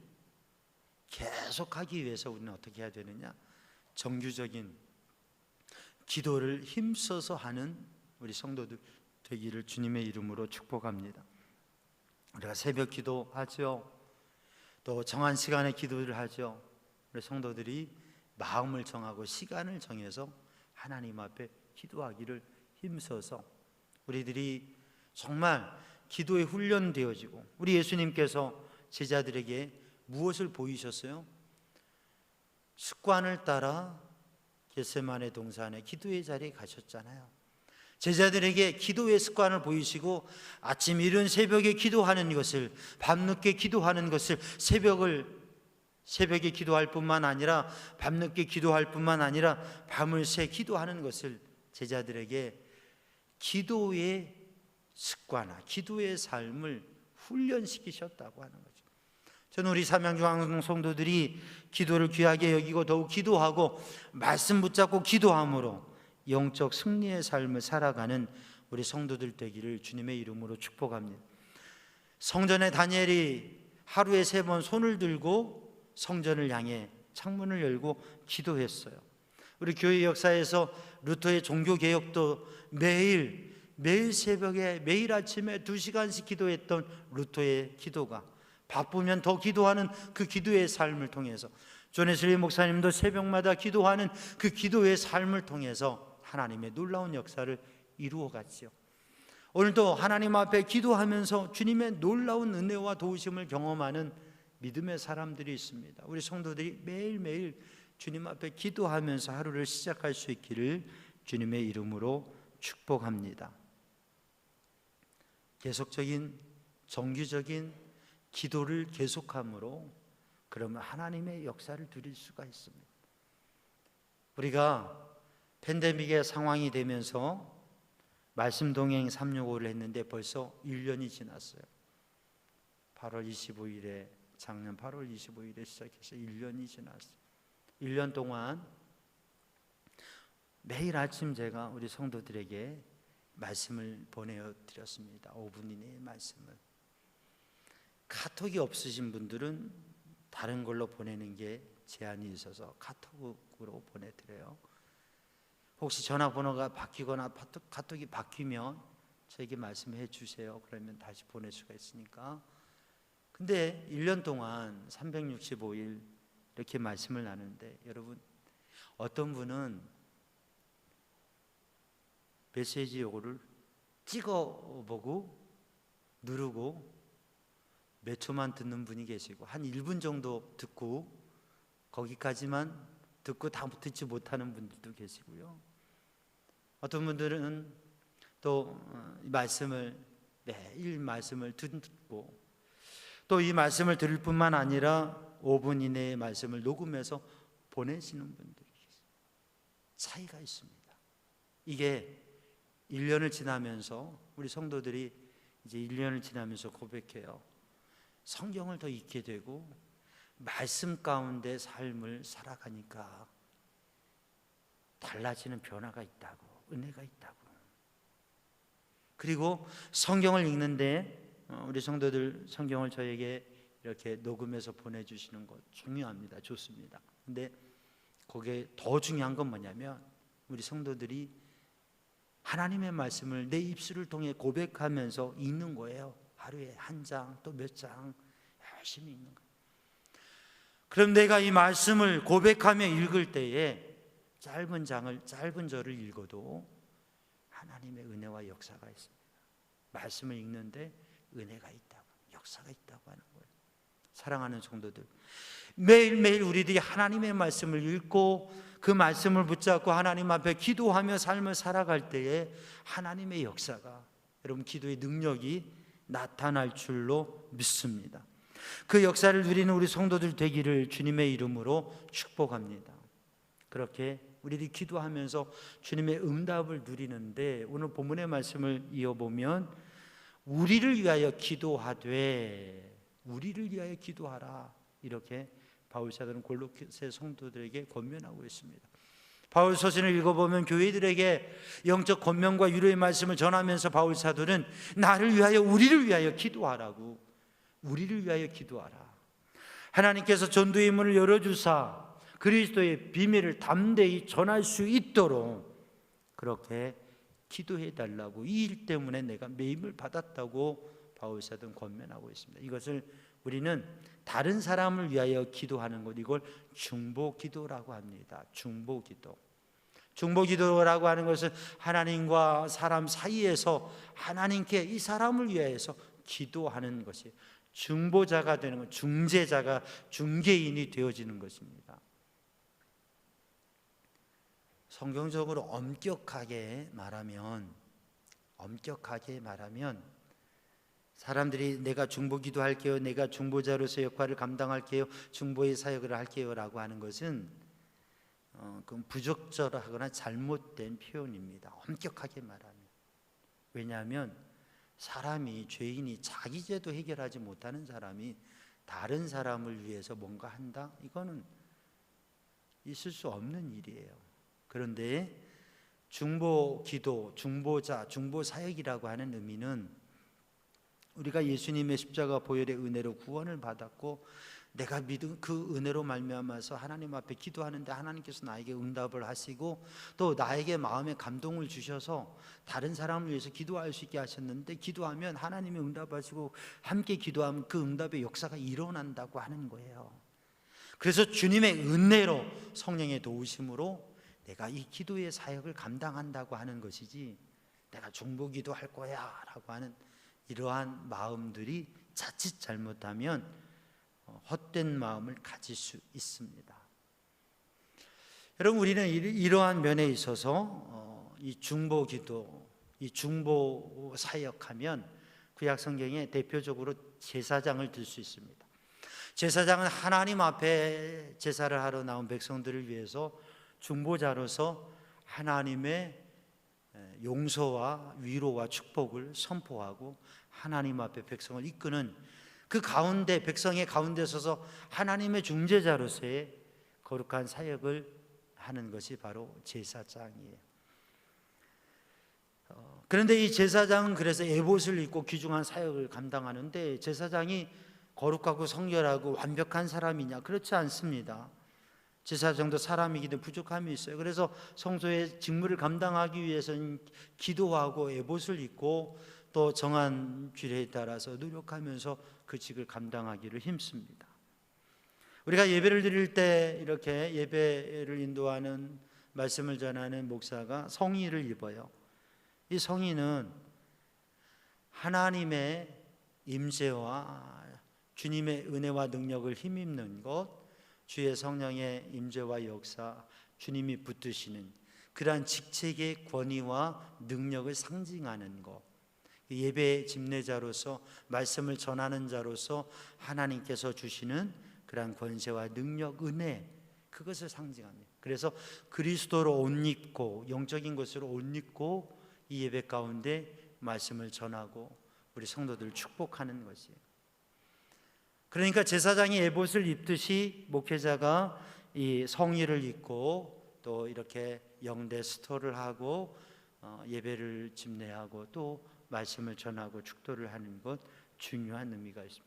계속하기 위해서 우리는 어떻게 해야 되느냐? 정규적인 기도를 힘써서 하는 우리 성도들 되기를 주님의 이름으로 축복합니다. 우리가 새벽 기도하죠. 또 정한 시간에 기도를 하죠. 우리 성도들이 마음을 정하고 시간을 정해서 하나님 앞에 기도하기를 힘써서 우리들이 정말 기도에 훈련되어지고, 우리 예수님께서 제자들에게 무엇을 보이셨어요? 습관을 따라 겟세마네 동산에 기도의 자리에 가셨잖아요. 제자들에게 기도의 습관을 보이시고, 아침 이른 새벽에 기도하는 것을, 밤늦게 기도하는 것을, 새벽에 기도할 뿐만 아니라 밤늦게 기도할 뿐만 아니라 밤을 새 기도하는 것을 제자들에게 기도의 습관화, 기도의 삶을 훈련시키셨다고 하는 거죠. 저는 우리 삼양중앙 성도들이 기도를 귀하게 여기고 더욱 기도하고 말씀 붙잡고 기도함으로 영적 승리의 삶을 살아가는 우리 성도들 되기를 주님의 이름으로 축복합니다. 성전에 다니엘이 하루에 3번 손을 들고 성전을 향해 창문을 열고 기도했어요. 우리 교회 역사에서 루터의 종교개혁도 매일 새벽에 매일 아침에 2시간씩 기도했던 루터의 기도가 바쁘면 더 기도하는 그 기도의 삶을 통해서, 존 웨슬리 목사님도 새벽마다 기도하는 그 기도의 삶을 통해서 하나님의 놀라운 역사를 이루어 갔지요. 오늘도 하나님 앞에 기도하면서 주님의 놀라운 은혜와 도우심을 경험하는 믿음의 사람들이 있습니다. 우리 성도들이 매일매일 주님 앞에 기도하면서 하루를 시작할 수 있기를 주님의 이름으로 축복합니다. 계속적인 정기적인 기도를 계속함으로 그러면 하나님의 역사를 누릴 수가 있습니다. 우리가 팬데믹의 상황이 되면서 말씀 동행 365를 했는데 벌써 1년이 지났어요. 8월 25일에 작년 8월 25일에 시작해서 1년이 지났어요. 1년 동안 매일 아침 제가 우리 성도들에게 말씀을 보내드렸습니다. 5분 이내의 말씀을. 카톡이 없으신 분들은 다른 걸로 보내는 게 제한이 있어서 카톡으로 보내드려요. 혹시 전화번호가 바뀌거나 카톡이 바뀌면 저에게 말씀해 주세요. 그러면 다시 보낼 수가 있으니까. 근데 1년 동안 365일 이렇게 말씀을 나누는데, 여러분, 어떤 분은 메시지 요거를 찍어보고 누르고 몇 초만 듣는 분이 계시고, 한 1분 정도 듣고 거기까지만 듣고 다음 듣지 못하는 분들도 계시고요. 어떤 분들은 또 이 말씀을 매일 말씀을 듣고 또 이 말씀을 들을 뿐만 아니라 5분 이내의 말씀을 녹음해서 보내시는 분들이 계세요. 차이가 있습니다. 이게 1년을 지나면서 우리 성도들이 이제 1년을 지나면서 고백해요. 성경을 더 읽게 되고 말씀 가운데 삶을 살아가니까 달라지는 변화가 있다고, 은혜가 있다고. 그리고 성경을 읽는데 우리 성도들 성경을 저에게 이렇게 녹음해서 보내주시는 것 중요합니다. 좋습니다. 근데 거기에 더 중요한 건 뭐냐면 우리 성도들이 하나님의 말씀을 내 입술을 통해 고백하면서 읽는 거예요. 하루에 한 장 또 몇 장 열심히 읽는 거예요. 그럼 내가 이 말씀을 고백하며 읽을 때에 짧은 절을 읽어도 하나님의 은혜와 역사가 있습니다. 말씀을 읽는데 은혜가 있다고, 역사가 있다고 하는 거예요. 사랑하는 성도들, 매일매일 우리들이 하나님의 말씀을 읽고 그 말씀을 붙잡고 하나님 앞에 기도하며 삶을 살아갈 때에 하나님의 역사가, 여러분, 기도의 능력이 나타날 줄로 믿습니다. 그 역사를 누리는 우리 성도들 되기를 주님의 이름으로 축복합니다. 그렇게 우리들이 기도하면서 주님의 응답을 누리는데, 오늘 본문의 말씀을 이어보면 우리를 위하여 기도하되, 우리를 위하여 기도하라, 이렇게 바울 사도는 골로새 성도들에게 권면하고 있습니다. 바울 서신을 읽어보면 교회들에게 영적 권면과 위로의 말씀을 전하면서 바울 사도는 나를 위하여, 우리를 위하여 기도하라고, 우리를 위하여 기도하라. 하나님께서 전도의 문을 열어주사 그리스도의 비밀을 담대히 전할 수 있도록 그렇게 기도해 달라고, 이 일 때문에 내가 매임을 받았다고 바울 사도는 권면하고 있습니다. 이것을 우리는 다른 사람을 위하여 기도하는 것, 이걸 중보기도라고 합니다. 중보기도. 중보기도라고 하는 것은 하나님과 사람 사이에서 하나님께 이 사람을 위하여서 기도하는 것이 중보자가 되는 것, 중재자가, 중개인이 되어지는 것입니다. 성경적으로 엄격하게 말하면 사람들이 내가 중보기도 할게요, 내가 중보자로서 역할을 감당할게요, 중보의 사역을 할게요 라고 하는 것은 그건 부적절하거나 잘못된 표현입니다. 엄격하게 말하면. 왜냐하면 사람이, 죄인이 자기 죄도 해결하지 못하는 사람이 다른 사람을 위해서 뭔가 한다? 이거는 있을 수 없는 일이에요. 그런데 중보기도, 중보자, 중보사역이라고 하는 의미는 우리가 예수님의 십자가 보혈의 은혜로 구원을 받았고 내가 믿은 그 은혜로 말미암아서 하나님 앞에 기도하는데 하나님께서 나에게 응답을 하시고 또 나에게 마음에 감동을 주셔서 다른 사람을 위해서 기도할 수 있게 하셨는데, 기도하면 하나님이 응답하시고 함께 기도하면 그 응답의 역사가 일어난다고 하는 거예요. 그래서 주님의 은혜로, 성령의 도우심으로 내가 이 기도의 사역을 감당한다고 하는 것이지, 내가 중보기도 할 거야 라고 하는 이러한 마음들이 자칫 잘못하면 헛된 마음을 가질 수 있습니다. 여러분, 우리는 이러한 면에 있어서 이 중보기도, 이 중보 사역하면 구약 성경에 대표적으로 제사장을 들 수 있습니다. 제사장은 하나님 앞에 제사를 하러 나온 백성들을 위해서 중보자로서 하나님의 용서와 위로와 축복을 선포하고 하나님 앞에 백성을 이끄는, 그 가운데, 백성의 가운데 서서 하나님의 중재자로서의 거룩한 사역을 하는 것이 바로 제사장이에요. 그런데 이 제사장은 그래서 에봇을 입고 귀중한 사역을 감당하는데, 제사장이 거룩하고 성결하고 완벽한 사람이냐? 그렇지 않습니다. 제사장도 사람이기 때문에 부족함이 있어요. 그래서 성소의 직무를 감당하기 위해서는 기도하고 에봇을 입고 또 정한 규례에 따라서 노력하면서 그 직을 감당하기를 힘씁니다. 우리가 예배를 드릴 때 이렇게 예배를 인도하는, 말씀을 전하는 목사가 성의를 입어요. 이 성의는 하나님의 임재와 주님의 은혜와 능력을 힘입는 것, 주의 성령의 임재와 역사, 주님이 붙드시는 그러한 직책의 권위와 능력을 상징하는 것, 예배의 집례자로서, 말씀을 전하는 자로서 하나님께서 주시는 그러한 권세와 능력, 은혜, 그것을 상징합니다. 그래서 그리스도로 옷 입고, 영적인 것으로 옷 입고 이 예배 가운데 말씀을 전하고 우리 성도들을 축복하는 것이에요. 그러니까 제사장이 에봇을 입듯이 목회자가 이 성의를 입고 또 이렇게 영대 스토를 하고 예배를 집례하고 또 말씀을 전하고 축도를 하는 것, 중요한 의미가 있습니다.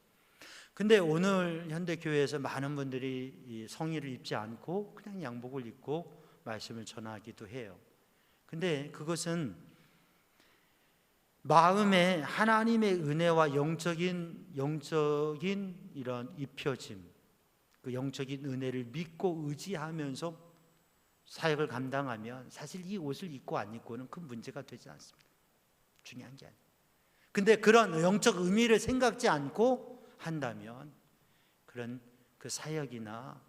근데 오늘 현대교회에서 많은 분들이 이 성의를 입지 않고 그냥 양복을 입고 말씀을 전하기도 해요. 근데 그것은 마음에 하나님의 은혜와 영적인 이런 입혀짐, 그 영적인 은혜를 믿고 의지하면서 사역을 감당하면 사실 이 옷을 입고 안 입고는 큰 문제가 되지 않습니다. 중요한 게 아니에요. 근데 그런 영적 의미를 생각지 않고 한다면 그런 그 사역이나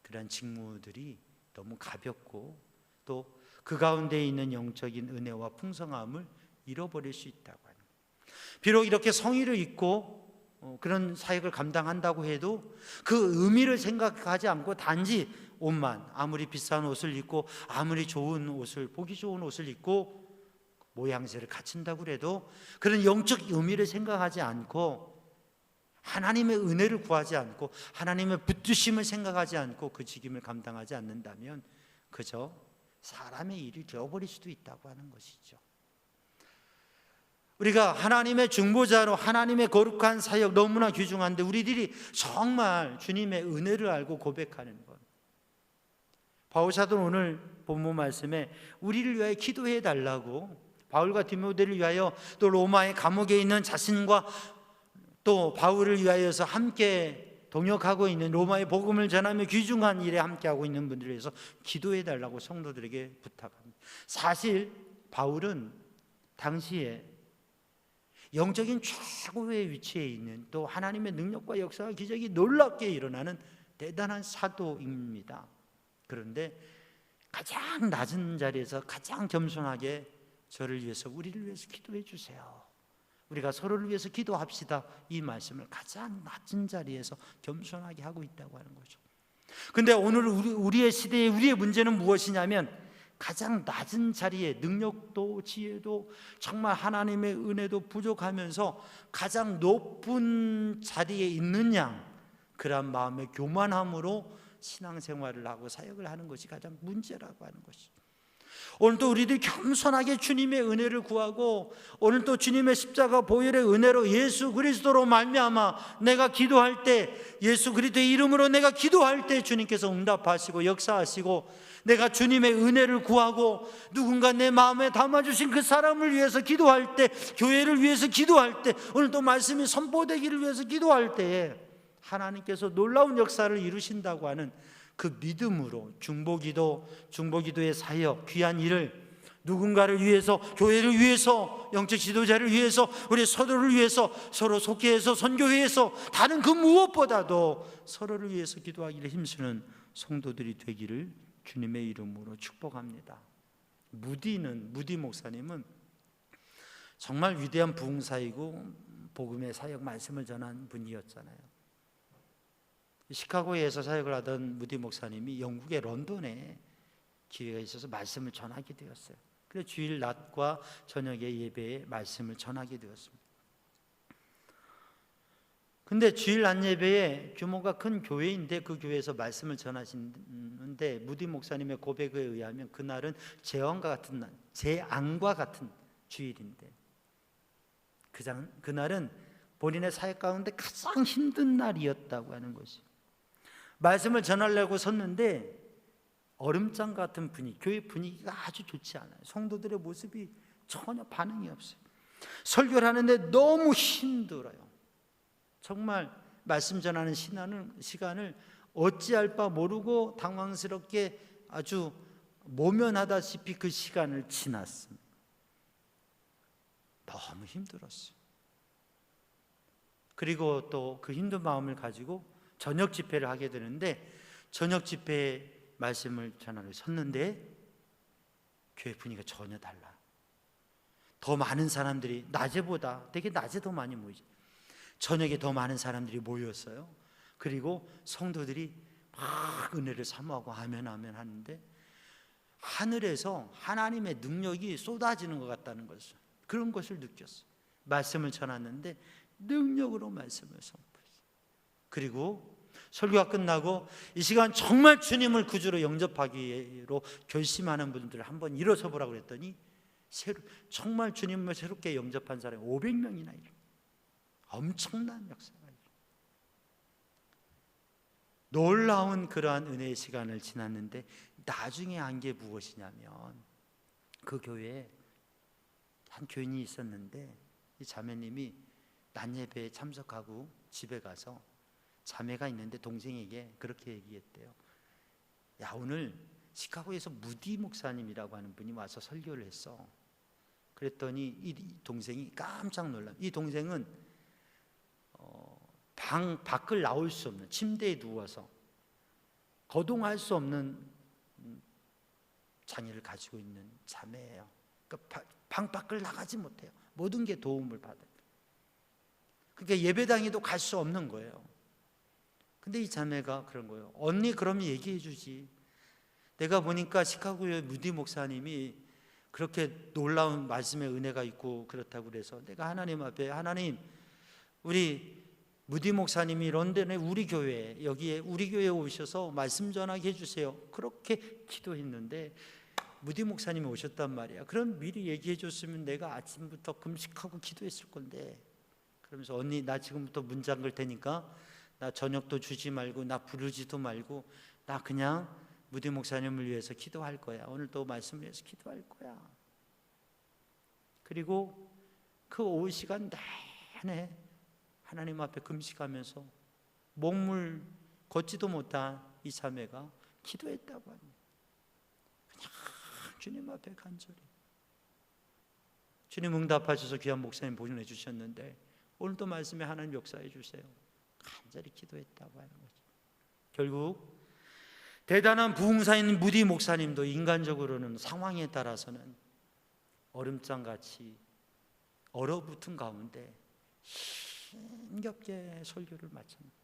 그런 직무들이 너무 가볍고 또 그 가운데 있는 영적인 은혜와 풍성함을 잃어버릴 수 있다고 합니다. 비록 이렇게 성의를 입고 그런 사역을 감당한다고 해도 그 의미를 생각하지 않고 단지 옷만, 아무리 비싼 옷을 입고 아무리 좋은 옷을, 보기 좋은 옷을 입고 모양새를 갖춘다고 해도 그런 영적 의미를 생각하지 않고 하나님의 은혜를 구하지 않고 하나님의 붙드심을 생각하지 않고 그 직임을 감당하지 않는다면 그저 사람의 일이 되어버릴 수도 있다고 하는 것이죠. 우리가 하나님의 중보자로 하나님의 거룩한 사역 너무나 귀중한데 우리들이 정말 주님의 은혜를 알고 고백하는 것. 바울 사도는 오늘 본문 말씀에 우리를 위하여 기도해 달라고, 바울과 디모데를 위하여 또 로마의 감옥에 있는 자신과 또 바울을 위하여서 함께 동역하고 있는, 로마의 복음을 전하며 귀중한 일에 함께하고 있는 분들을 위해서 기도해 달라고 성도들에게 부탁합니다. 사실 바울은 당시에 영적인 최고의 위치에 있는, 또 하나님의 능력과 역사와 기적이 놀랍게 일어나는 대단한 사도입니다. 그런데 가장 낮은 자리에서 가장 겸손하게 저를 위해서, 우리를 위해서 기도해 주세요, 우리가 서로를 위해서 기도합시다, 이 말씀을 가장 낮은 자리에서 겸손하게 하고 있다고 하는 거죠. 근데 오늘 우리의 시대에 우리의 문제는 무엇이냐면 가장 낮은 자리에 능력도 지혜도 정말 하나님의 은혜도 부족하면서 가장 높은 자리에 있는 양, 그러한 마음의 교만함으로 신앙생활을 하고 사역을 하는 것이 가장 문제라고 하는 것이죠. 오늘도 우리들이 겸손하게 주님의 은혜를 구하고, 오늘도 주님의 십자가 보혈의 은혜로 예수 그리스도로 말미암아 내가 기도할 때, 예수 그리스도의 이름으로 내가 기도할 때 주님께서 응답하시고 역사하시고, 내가 주님의 은혜를 구하고 누군가 내 마음에 담아주신 그 사람을 위해서 기도할 때, 교회를 위해서 기도할 때, 오늘도 말씀이 선포되기를 위해서 기도할 때에 하나님께서 놀라운 역사를 이루신다고 하는 그 믿음으로 중보기도의 사역, 귀한 일을 누군가를 위해서, 교회를 위해서, 영적 지도자를 위해서, 우리 서로를 위해서, 서로 속회해서, 선교회에서, 다른 그 무엇보다도 서로를 위해서 기도하기를 힘쓰는 성도들이 되기를 주님의 이름으로 축복합니다. 무디 목사님은 정말 위대한 부흥사이고 복음의 사역 말씀을 전한 분이었잖아요. 시카고에서 사역을 하던 무디 목사님이 영국의 런던에 기회가 있어서 말씀을 전하게 되었어요. 그래서 주일 낮과 저녁의 예배에 말씀을 전하게 되었습니다. 근데 주일 낮 예배에 규모가 큰 교회인데 그 교회에서 말씀을 전하시는데, 무디 목사님의 고백에 의하면 그날은 재앙과 같은 주일인데, 그날은 본인의 사역 가운데 가장 힘든 날이었다고 하는 것이, 말씀을 전하려고 섰는데 얼음장 같은 분위기, 교회 분위기가 아주 좋지 않아요. 성도들의 모습이 전혀 반응이 없어요. 설교를 하는데 너무 힘들어요. 정말 말씀 전하는 시간을 어찌할 바 모르고 당황스럽게 아주 모면하다시피 그 시간을 지났습니다. 너무 힘들었어요. 그리고 또 그 힘든 마음을 가지고 저녁 집회를 하게 되는데, 저녁 집회에 말씀을 전하러 섰는데 교회 분위기가 전혀 달라. 더 많은 사람들이, 낮에보다 되게 낮에 더 많이 모이죠. 저녁에 더 많은 사람들이 모였어요. 그리고 성도들이 막 은혜를 사모하고 아멘 하는데, 하늘에서 하나님의 능력이 쏟아지는 것 같다는 것을, 그런 것을 느꼈어요. 말씀을 전했는데 능력으로 말씀을 선포했어요. 그리고 설교가 끝나고 이 시간 정말 주님을 구주로 영접하기로 결심하는 분들 한번 일어서 보라고 그랬더니, 정말 주님을 새롭게 영접한 사람이 500명이나 이래요. 엄청난 역사가 있어요. 놀라운 그러한 은혜의 시간을 지났는데, 나중에 한 게 무엇이냐면, 그 교회에 한 교인이 있었는데, 이 자매님이 낮 예배에 참석하고 집에 가서 자매가 있는데 동생에게 그렇게 얘기했대요. 야, 오늘 시카고에서 무디 목사님이라고 하는 분이 와서 설교를 했어. 그랬더니 이 동생이 깜짝 놀라. 이 동생은 방 밖을 나올 수 없는, 침대에 누워서 거동할 수 없는 장애를 가지고 있는 자매예요. 그러니까 방 밖을 나가지 못해요. 모든 게 도움을 받아요. 그러니까 예배당에도 갈 수 없는 거예요. 근데 이 자매가 그런 거예요. 언니, 그러면 얘기해 주지. 내가 보니까 시카고의 무디 목사님이 그렇게 놀라운 말씀의 은혜가 있고 그렇다고 그래서 내가 하나님 앞에, 하나님, 우리 무디 목사님이 런던에 우리 교회에, 여기에 우리 교회에 오셔서 말씀 전하게 해주세요. 그렇게 기도했는데 무디 목사님이 오셨단 말이야. 그럼 미리 얘기해 줬으면 내가 아침부터 금식하고 기도했을 건데. 그러면서 언니, 나 지금부터 문 잠글 테니까 나 저녁도 주지 말고, 나 부르지도 말고, 나 그냥 무디 목사님을 위해서 기도할 거야. 오늘도 말씀을 위해서 기도할 거야. 그리고 그 오후 시간 내내 하나님 앞에 금식하면서 몸을 걷지도 못한 이 자매가 기도했다고 합니다. 그냥 주님 앞에 간절히. 주님 응답하셔서 귀한 목사님 보내주셨는데, 오늘도 말씀에 하나님 역사해 주세요. 간절히 기도했다고 하는 거죠. 결국 대단한 부흥사인 무디 목사님도 인간적으로는 상황에 따라서는 얼음장같이 얼어붙은 가운데 힘겹게 설교를 마칩니다.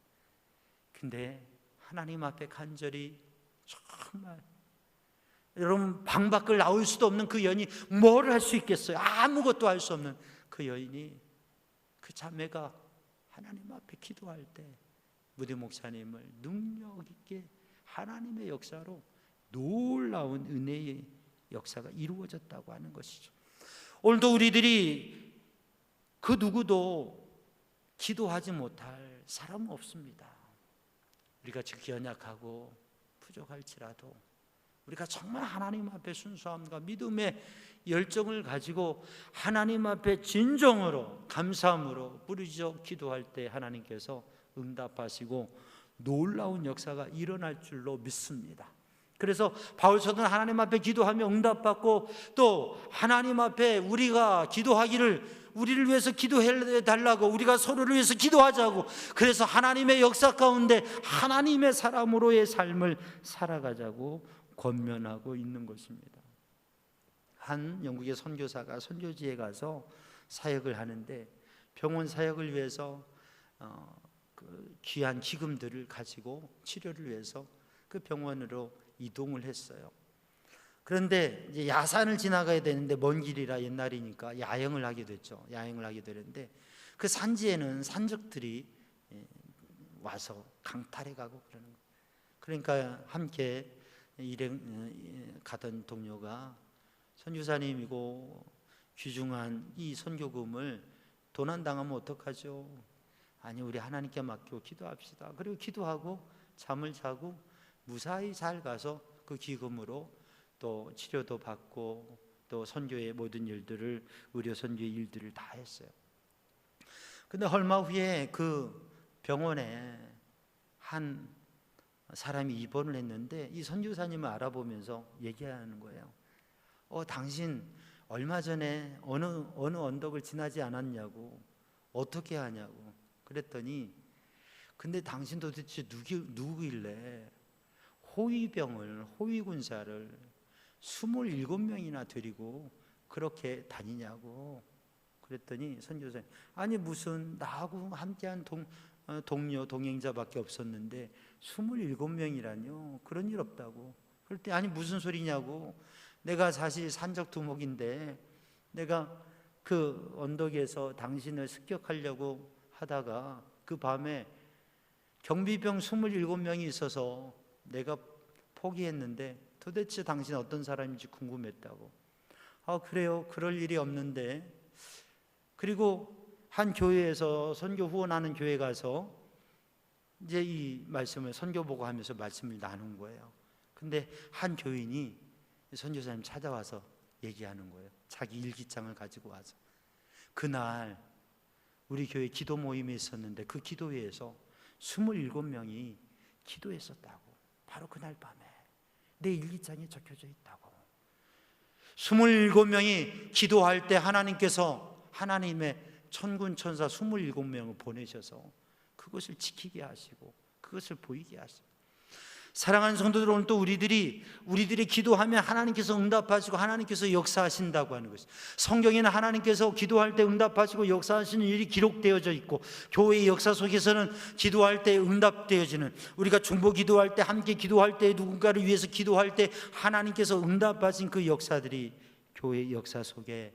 근데 하나님 앞에 간절히, 정말 여러분, 방 밖을 나올 수도 없는 그 여인이 뭘 할 수 있겠어요? 아무것도 할 수 없는 그 여인이, 그 자매가 하나님 앞에 기도할 때 무디 목사님을 능력 있게 하나님의 역사로 놀라운 은혜의 역사가 이루어졌다고 하는 것이죠. 오늘도 우리들이 그 누구도 기도하지 못할 사람은 없습니다. 우리가 지극히 연약하고 부족할지라도 우리가 정말 하나님 앞에 순수함과 믿음의 열정을 가지고 하나님 앞에 진정으로 감사함으로 부르짖어 기도할 때 하나님께서 응답하시고 놀라운 역사가 일어날 줄로 믿습니다. 그래서 바울 사도는 하나님 앞에 기도하며 응답받고 또 하나님 앞에 우리가 기도하기를 우리를 위해서 기도해 달라고 우리가 서로를 위해서 기도하자고 그래서 하나님의 역사 가운데 하나님의 사람으로의 삶을 살아가자고 권면하고 있는 것입니다. 한 영국의 선교사가 선교지에 가서 사역을 하는데 병원 사역을 위해서 그 귀한 기금들을 가지고 치료를 위해서 그 병원으로 이동을 했어요. 그런데 이제 야산을 지나가야 되는데 먼 길이라 옛날이니까 야영을 하게 됐죠. 야영을 하게 되는데 그 산지에는 산적들이 와서 강탈해 가고 그러는 거예요. 그러니까 함께 일행 가던 동료가 선교사님이고 귀중한 이 선교금을 도난당하면 어떡하죠? 아니 우리 하나님께 맡기고 기도합시다. 그리고 기도하고 잠을 자고 무사히 잘 가서 그 기금으로 또 치료도 받고 또 선교의 모든 일들을 의료 선교의 일들을 다 했어요. 근데 얼마 후에 그 병원에 한 사람이 입원을 했는데 이 선교사님을 알아보면서 얘기하는 거예요. 당신 얼마 전에 어느 언덕을 지나지 않았냐고 어떻게 하냐고 그랬더니 근데 당신 도대체 누구길래 호위군사를 27명이나 데리고 그렇게 다니냐고 그랬더니 선교사님 아니 무슨 나하고 함께한 동료 동행자밖에 없었는데 27명이라뇨 그런 일 없다고 그럴 때 아니 무슨 소리냐고 내가 사실 산적 두목인데 내가 그 언덕에서 당신을 습격하려고 하다가 그 밤에 경비병 27명이 있어서 내가 포기했는데 도대체 당신 어떤 사람인지 궁금했다고. 그래요? 그럴 일이 없는데. 그리고 한 교회에서 선교 후원하는 교회 가서 이제 이 말씀을 선교 보고 하면서 말씀을 나눈 거예요. 근데 한 교인이 선교사님 찾아와서 얘기하는 거예요. 자기 일기장을 가지고 와서 그날 우리 교회 기도 모임이 있었는데 그 기도회에서 27명이 기도했었다고. 바로 그날 밤에 내 일기장에 적혀져 있다고. 27명이 기도할 때 하나님께서 하나님의 천군 천사 27명을 보내셔서 그것을 지키게 하시고 그것을 보이게 하시고 사랑하는 성도들 오늘 또 우리들이 기도하면 하나님께서 응답하시고 하나님께서 역사하신다고 하는 것이 성경에는 하나님께서 기도할 때 응답하시고 역사하시는 일이 기록되어져 있고 교회의 역사 속에서는 기도할 때 응답되어지는 우리가 중보 기도할 때 함께 기도할 때 누군가를 위해서 기도할 때 하나님께서 응답하신 그 역사들이 교회의 역사 속에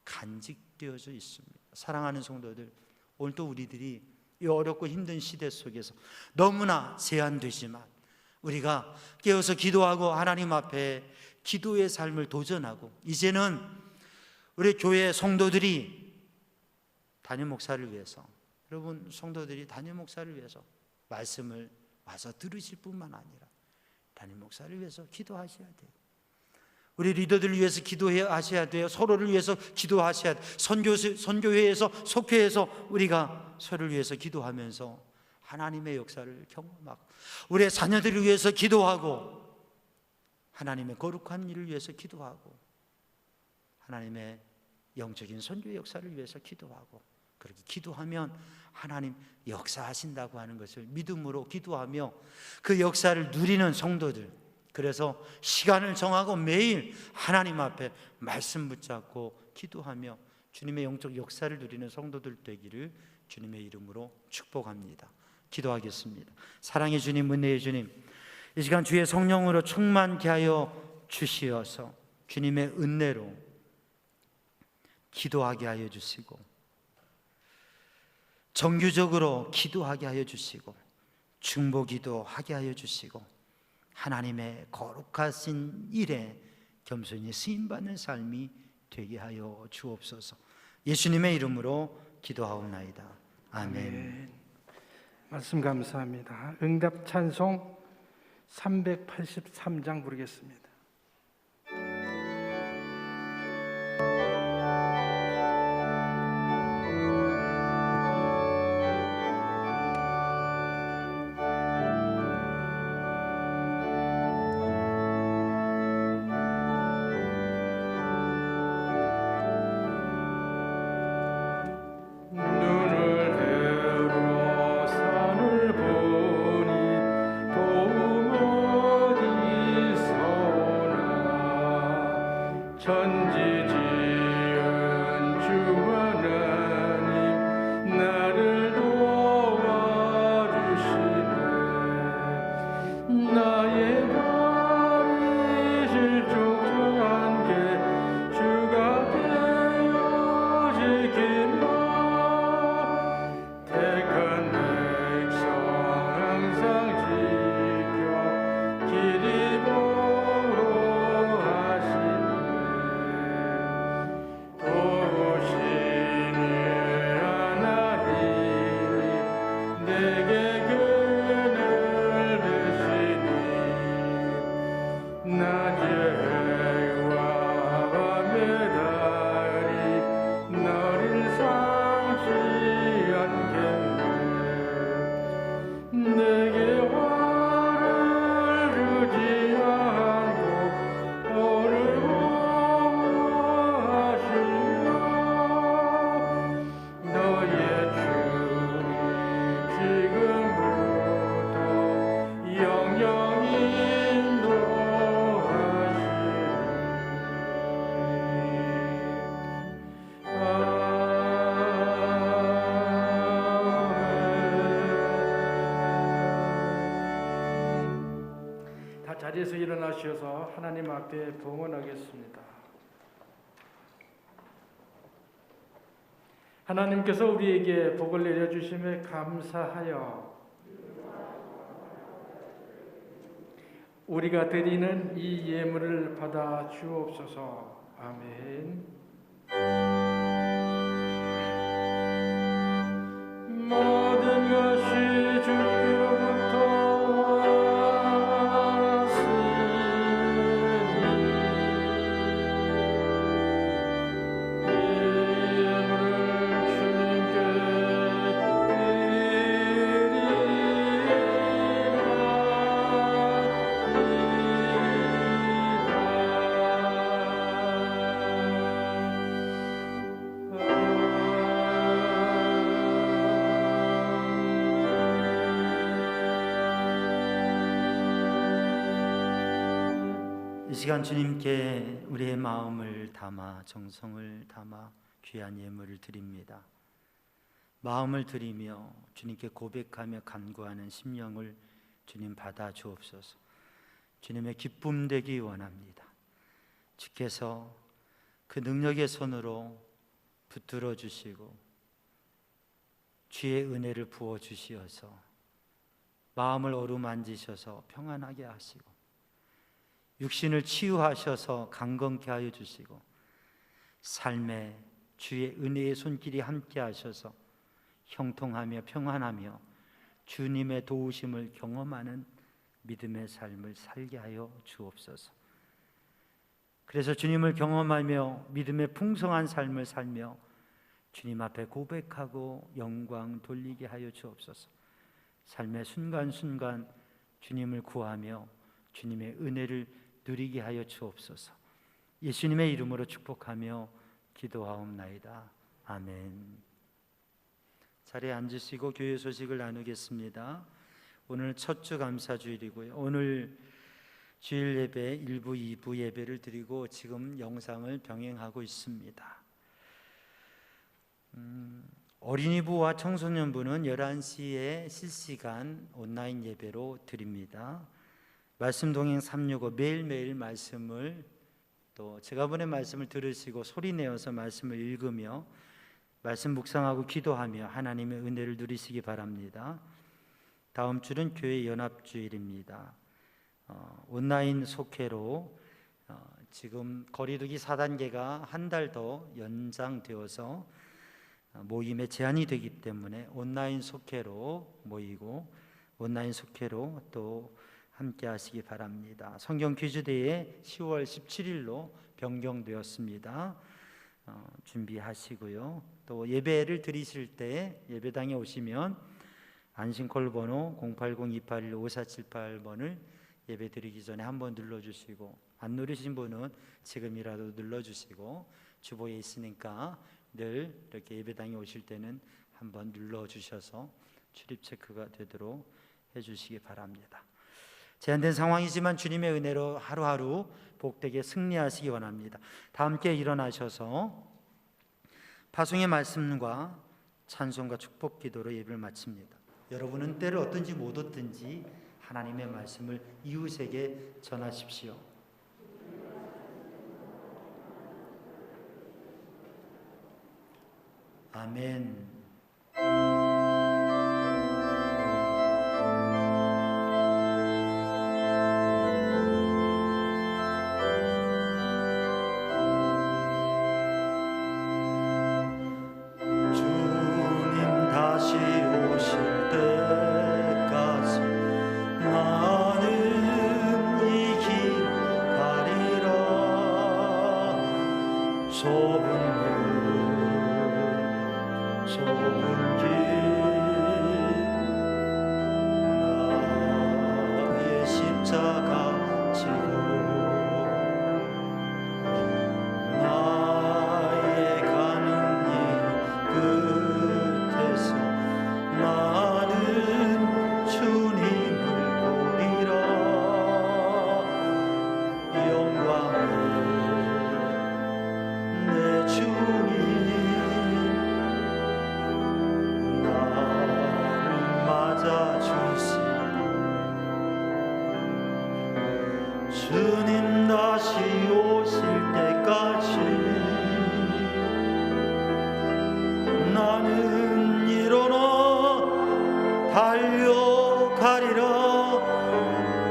간직되어져 있습니다. 사랑하는 성도들 오늘 또 우리들이 이 어렵고 힘든 시대 속에서 너무나 제한되지만 우리가 깨어서 기도하고 하나님 앞에 기도의 삶을 도전하고 이제는 우리 교회 성도들이 담임 목사를 위해서 여러분 성도들이 담임 목사를 위해서 말씀을 와서 들으실 뿐만 아니라 담임 목사를 위해서 기도하셔야 돼요. 우리 리더들을 위해서 기도하셔야 돼요. 서로를 위해서 기도하셔야 돼요. 선교회에서 속회에서 우리가 서로를 위해서 기도하면서 하나님의 역사를 경험하고 우리의 자녀들을 위해서 기도하고 하나님의 거룩한 일을 위해서 기도하고 하나님의 영적인 선교의 역사를 위해서 기도하고 그렇게 기도하면 하나님 역사하신다고 하는 것을 믿음으로 기도하며 그 역사를 누리는 성도들 그래서 시간을 정하고 매일 하나님 앞에 말씀 붙잡고 기도하며 주님의 영적 역사를 누리는 성도들 되기를 주님의 이름으로 축복합니다. 기도하겠습니다. 사랑의 주님, 은혜의 주님, 이 시간 주의 성령으로 충만케 하여 주시어서 주님의 은혜로 기도하게 하여 주시고 정규적으로 기도하게 하여 주시고 중보기도 하게 하여 주시고 하나님의 거룩하신 일에 겸손히 쓰임받는 삶이 되게 하여 주옵소서. 예수님의 이름으로 기도하옵나이다. 아멘. 말씀 감사합니다. 응답 찬송 383장 부르겠습니다. 자리에서 일어나셔서 하나님 앞에 봉헌하겠습니다. 하나님께서 우리에게 복을 내려주심에 감사하여 우리가 드리는 이 예물을 받아 주옵소서. 아멘. 모든 것이 주께로부터 이 시간 주님께 우리의 마음을 담아 정성을 담아 귀한 예물을 드립니다. 마음을 드리며 주님께 고백하며 간구하는 심령을 주님 받아 주옵소서. 주님의 기쁨 되기 원합니다. 주께서 그 능력의 손으로 붙들어 주시고 주의 은혜를 부어 주시어서 마음을 어루만지셔서 평안하게 하시고 육신을 치유하셔서 강건케 하여 주시고 삶에 주의 은혜의 손길이 함께 하셔서 형통하며 평안하며 주님의 도우심을 경험하는 믿음의 삶을 살게 하여 주옵소서. 그래서 주님을 경험하며 믿음의 풍성한 삶을 살며 주님 앞에 고백하고 영광 돌리게 하여 주옵소서. 삶의 순간순간 주님을 구하며 주님의 은혜를 누리게 하여 주옵소서. 예수님의 이름으로 축복하며 기도하옵나이다. 아멘. 자리에 앉으시고 교회 소식을 나누겠습니다. 오늘 첫 주 감사주일이고요. 오늘 주일 예배 1부, 2부 예배를 드리고 지금 영상을 병행하고 있습니다. 어린이부와 청소년부는 11시에 실시간 온라인 예배로 드립니다. 말씀 동행 365 매일매일 말씀을 또 제가 보낸 말씀을 들으시고 소리내어서 말씀을 읽으며 말씀 묵상하고 기도하며 하나님의 은혜를 누리시기 바랍니다. 다음 주는 교회 연합주일입니다. 온라인 속회로 지금 거리두기 4단계가 한 달 더 연장되어서 모임에 제한이 되기 때문에 온라인 속회로 모이고 온라인 속회로 또 함께 하시기 바랍니다. 성경 퀴즈대회 10월 17일로 변경되었습니다. 준비하시고요. 또 예배를 드리실 때 예배당에 오시면 안심콜 번호 080-281-5478번을 예배 드리기 전에 한번 눌러주시고, 안 누르신 분은 지금이라도 눌러주시고, 주보에 있으니까 늘 이렇게 예배당에 오실 때는 한번 눌러주셔서 출입 체크가 되도록 해주시기 바랍니다. 제한된 상황이지만 주님의 은혜로 하루하루 복되게 승리하시기 원합니다. 다 함께 일어나셔서 파송의 말씀과 찬송과 축복 기도로 예배를 마칩니다. 여러분은 때를 얻든지 못 얻든지 하나님의 말씀을 이웃에게 전하십시오. 아멘. 주님 다시 오실 때까지 나는 일어나 달려가리라.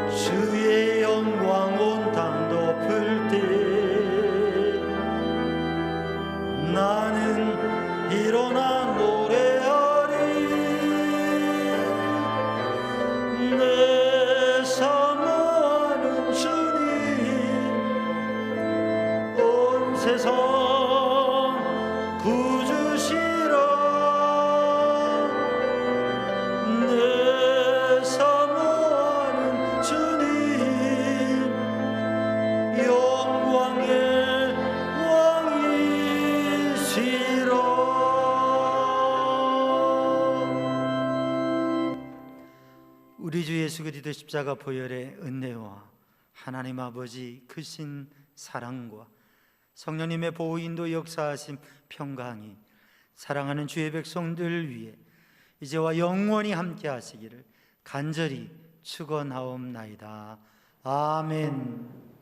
주의 영광 온 땅 덮을 때 나는 일어나 노래하리. 내 사모하는 주님 온 세상 구주시라. 내 사모하는 주님 영광의 왕이시라. 우리 주 예수 그리스도 십자가 보혈의 은혜와 하나님 아버지 크신 사랑과 성령님의 보호 인도 역사하심 평강이 사랑하는 주의 백성들 위해 이제와 영원히 함께 하시기를 간절히 축원하옵나이다. 아멘.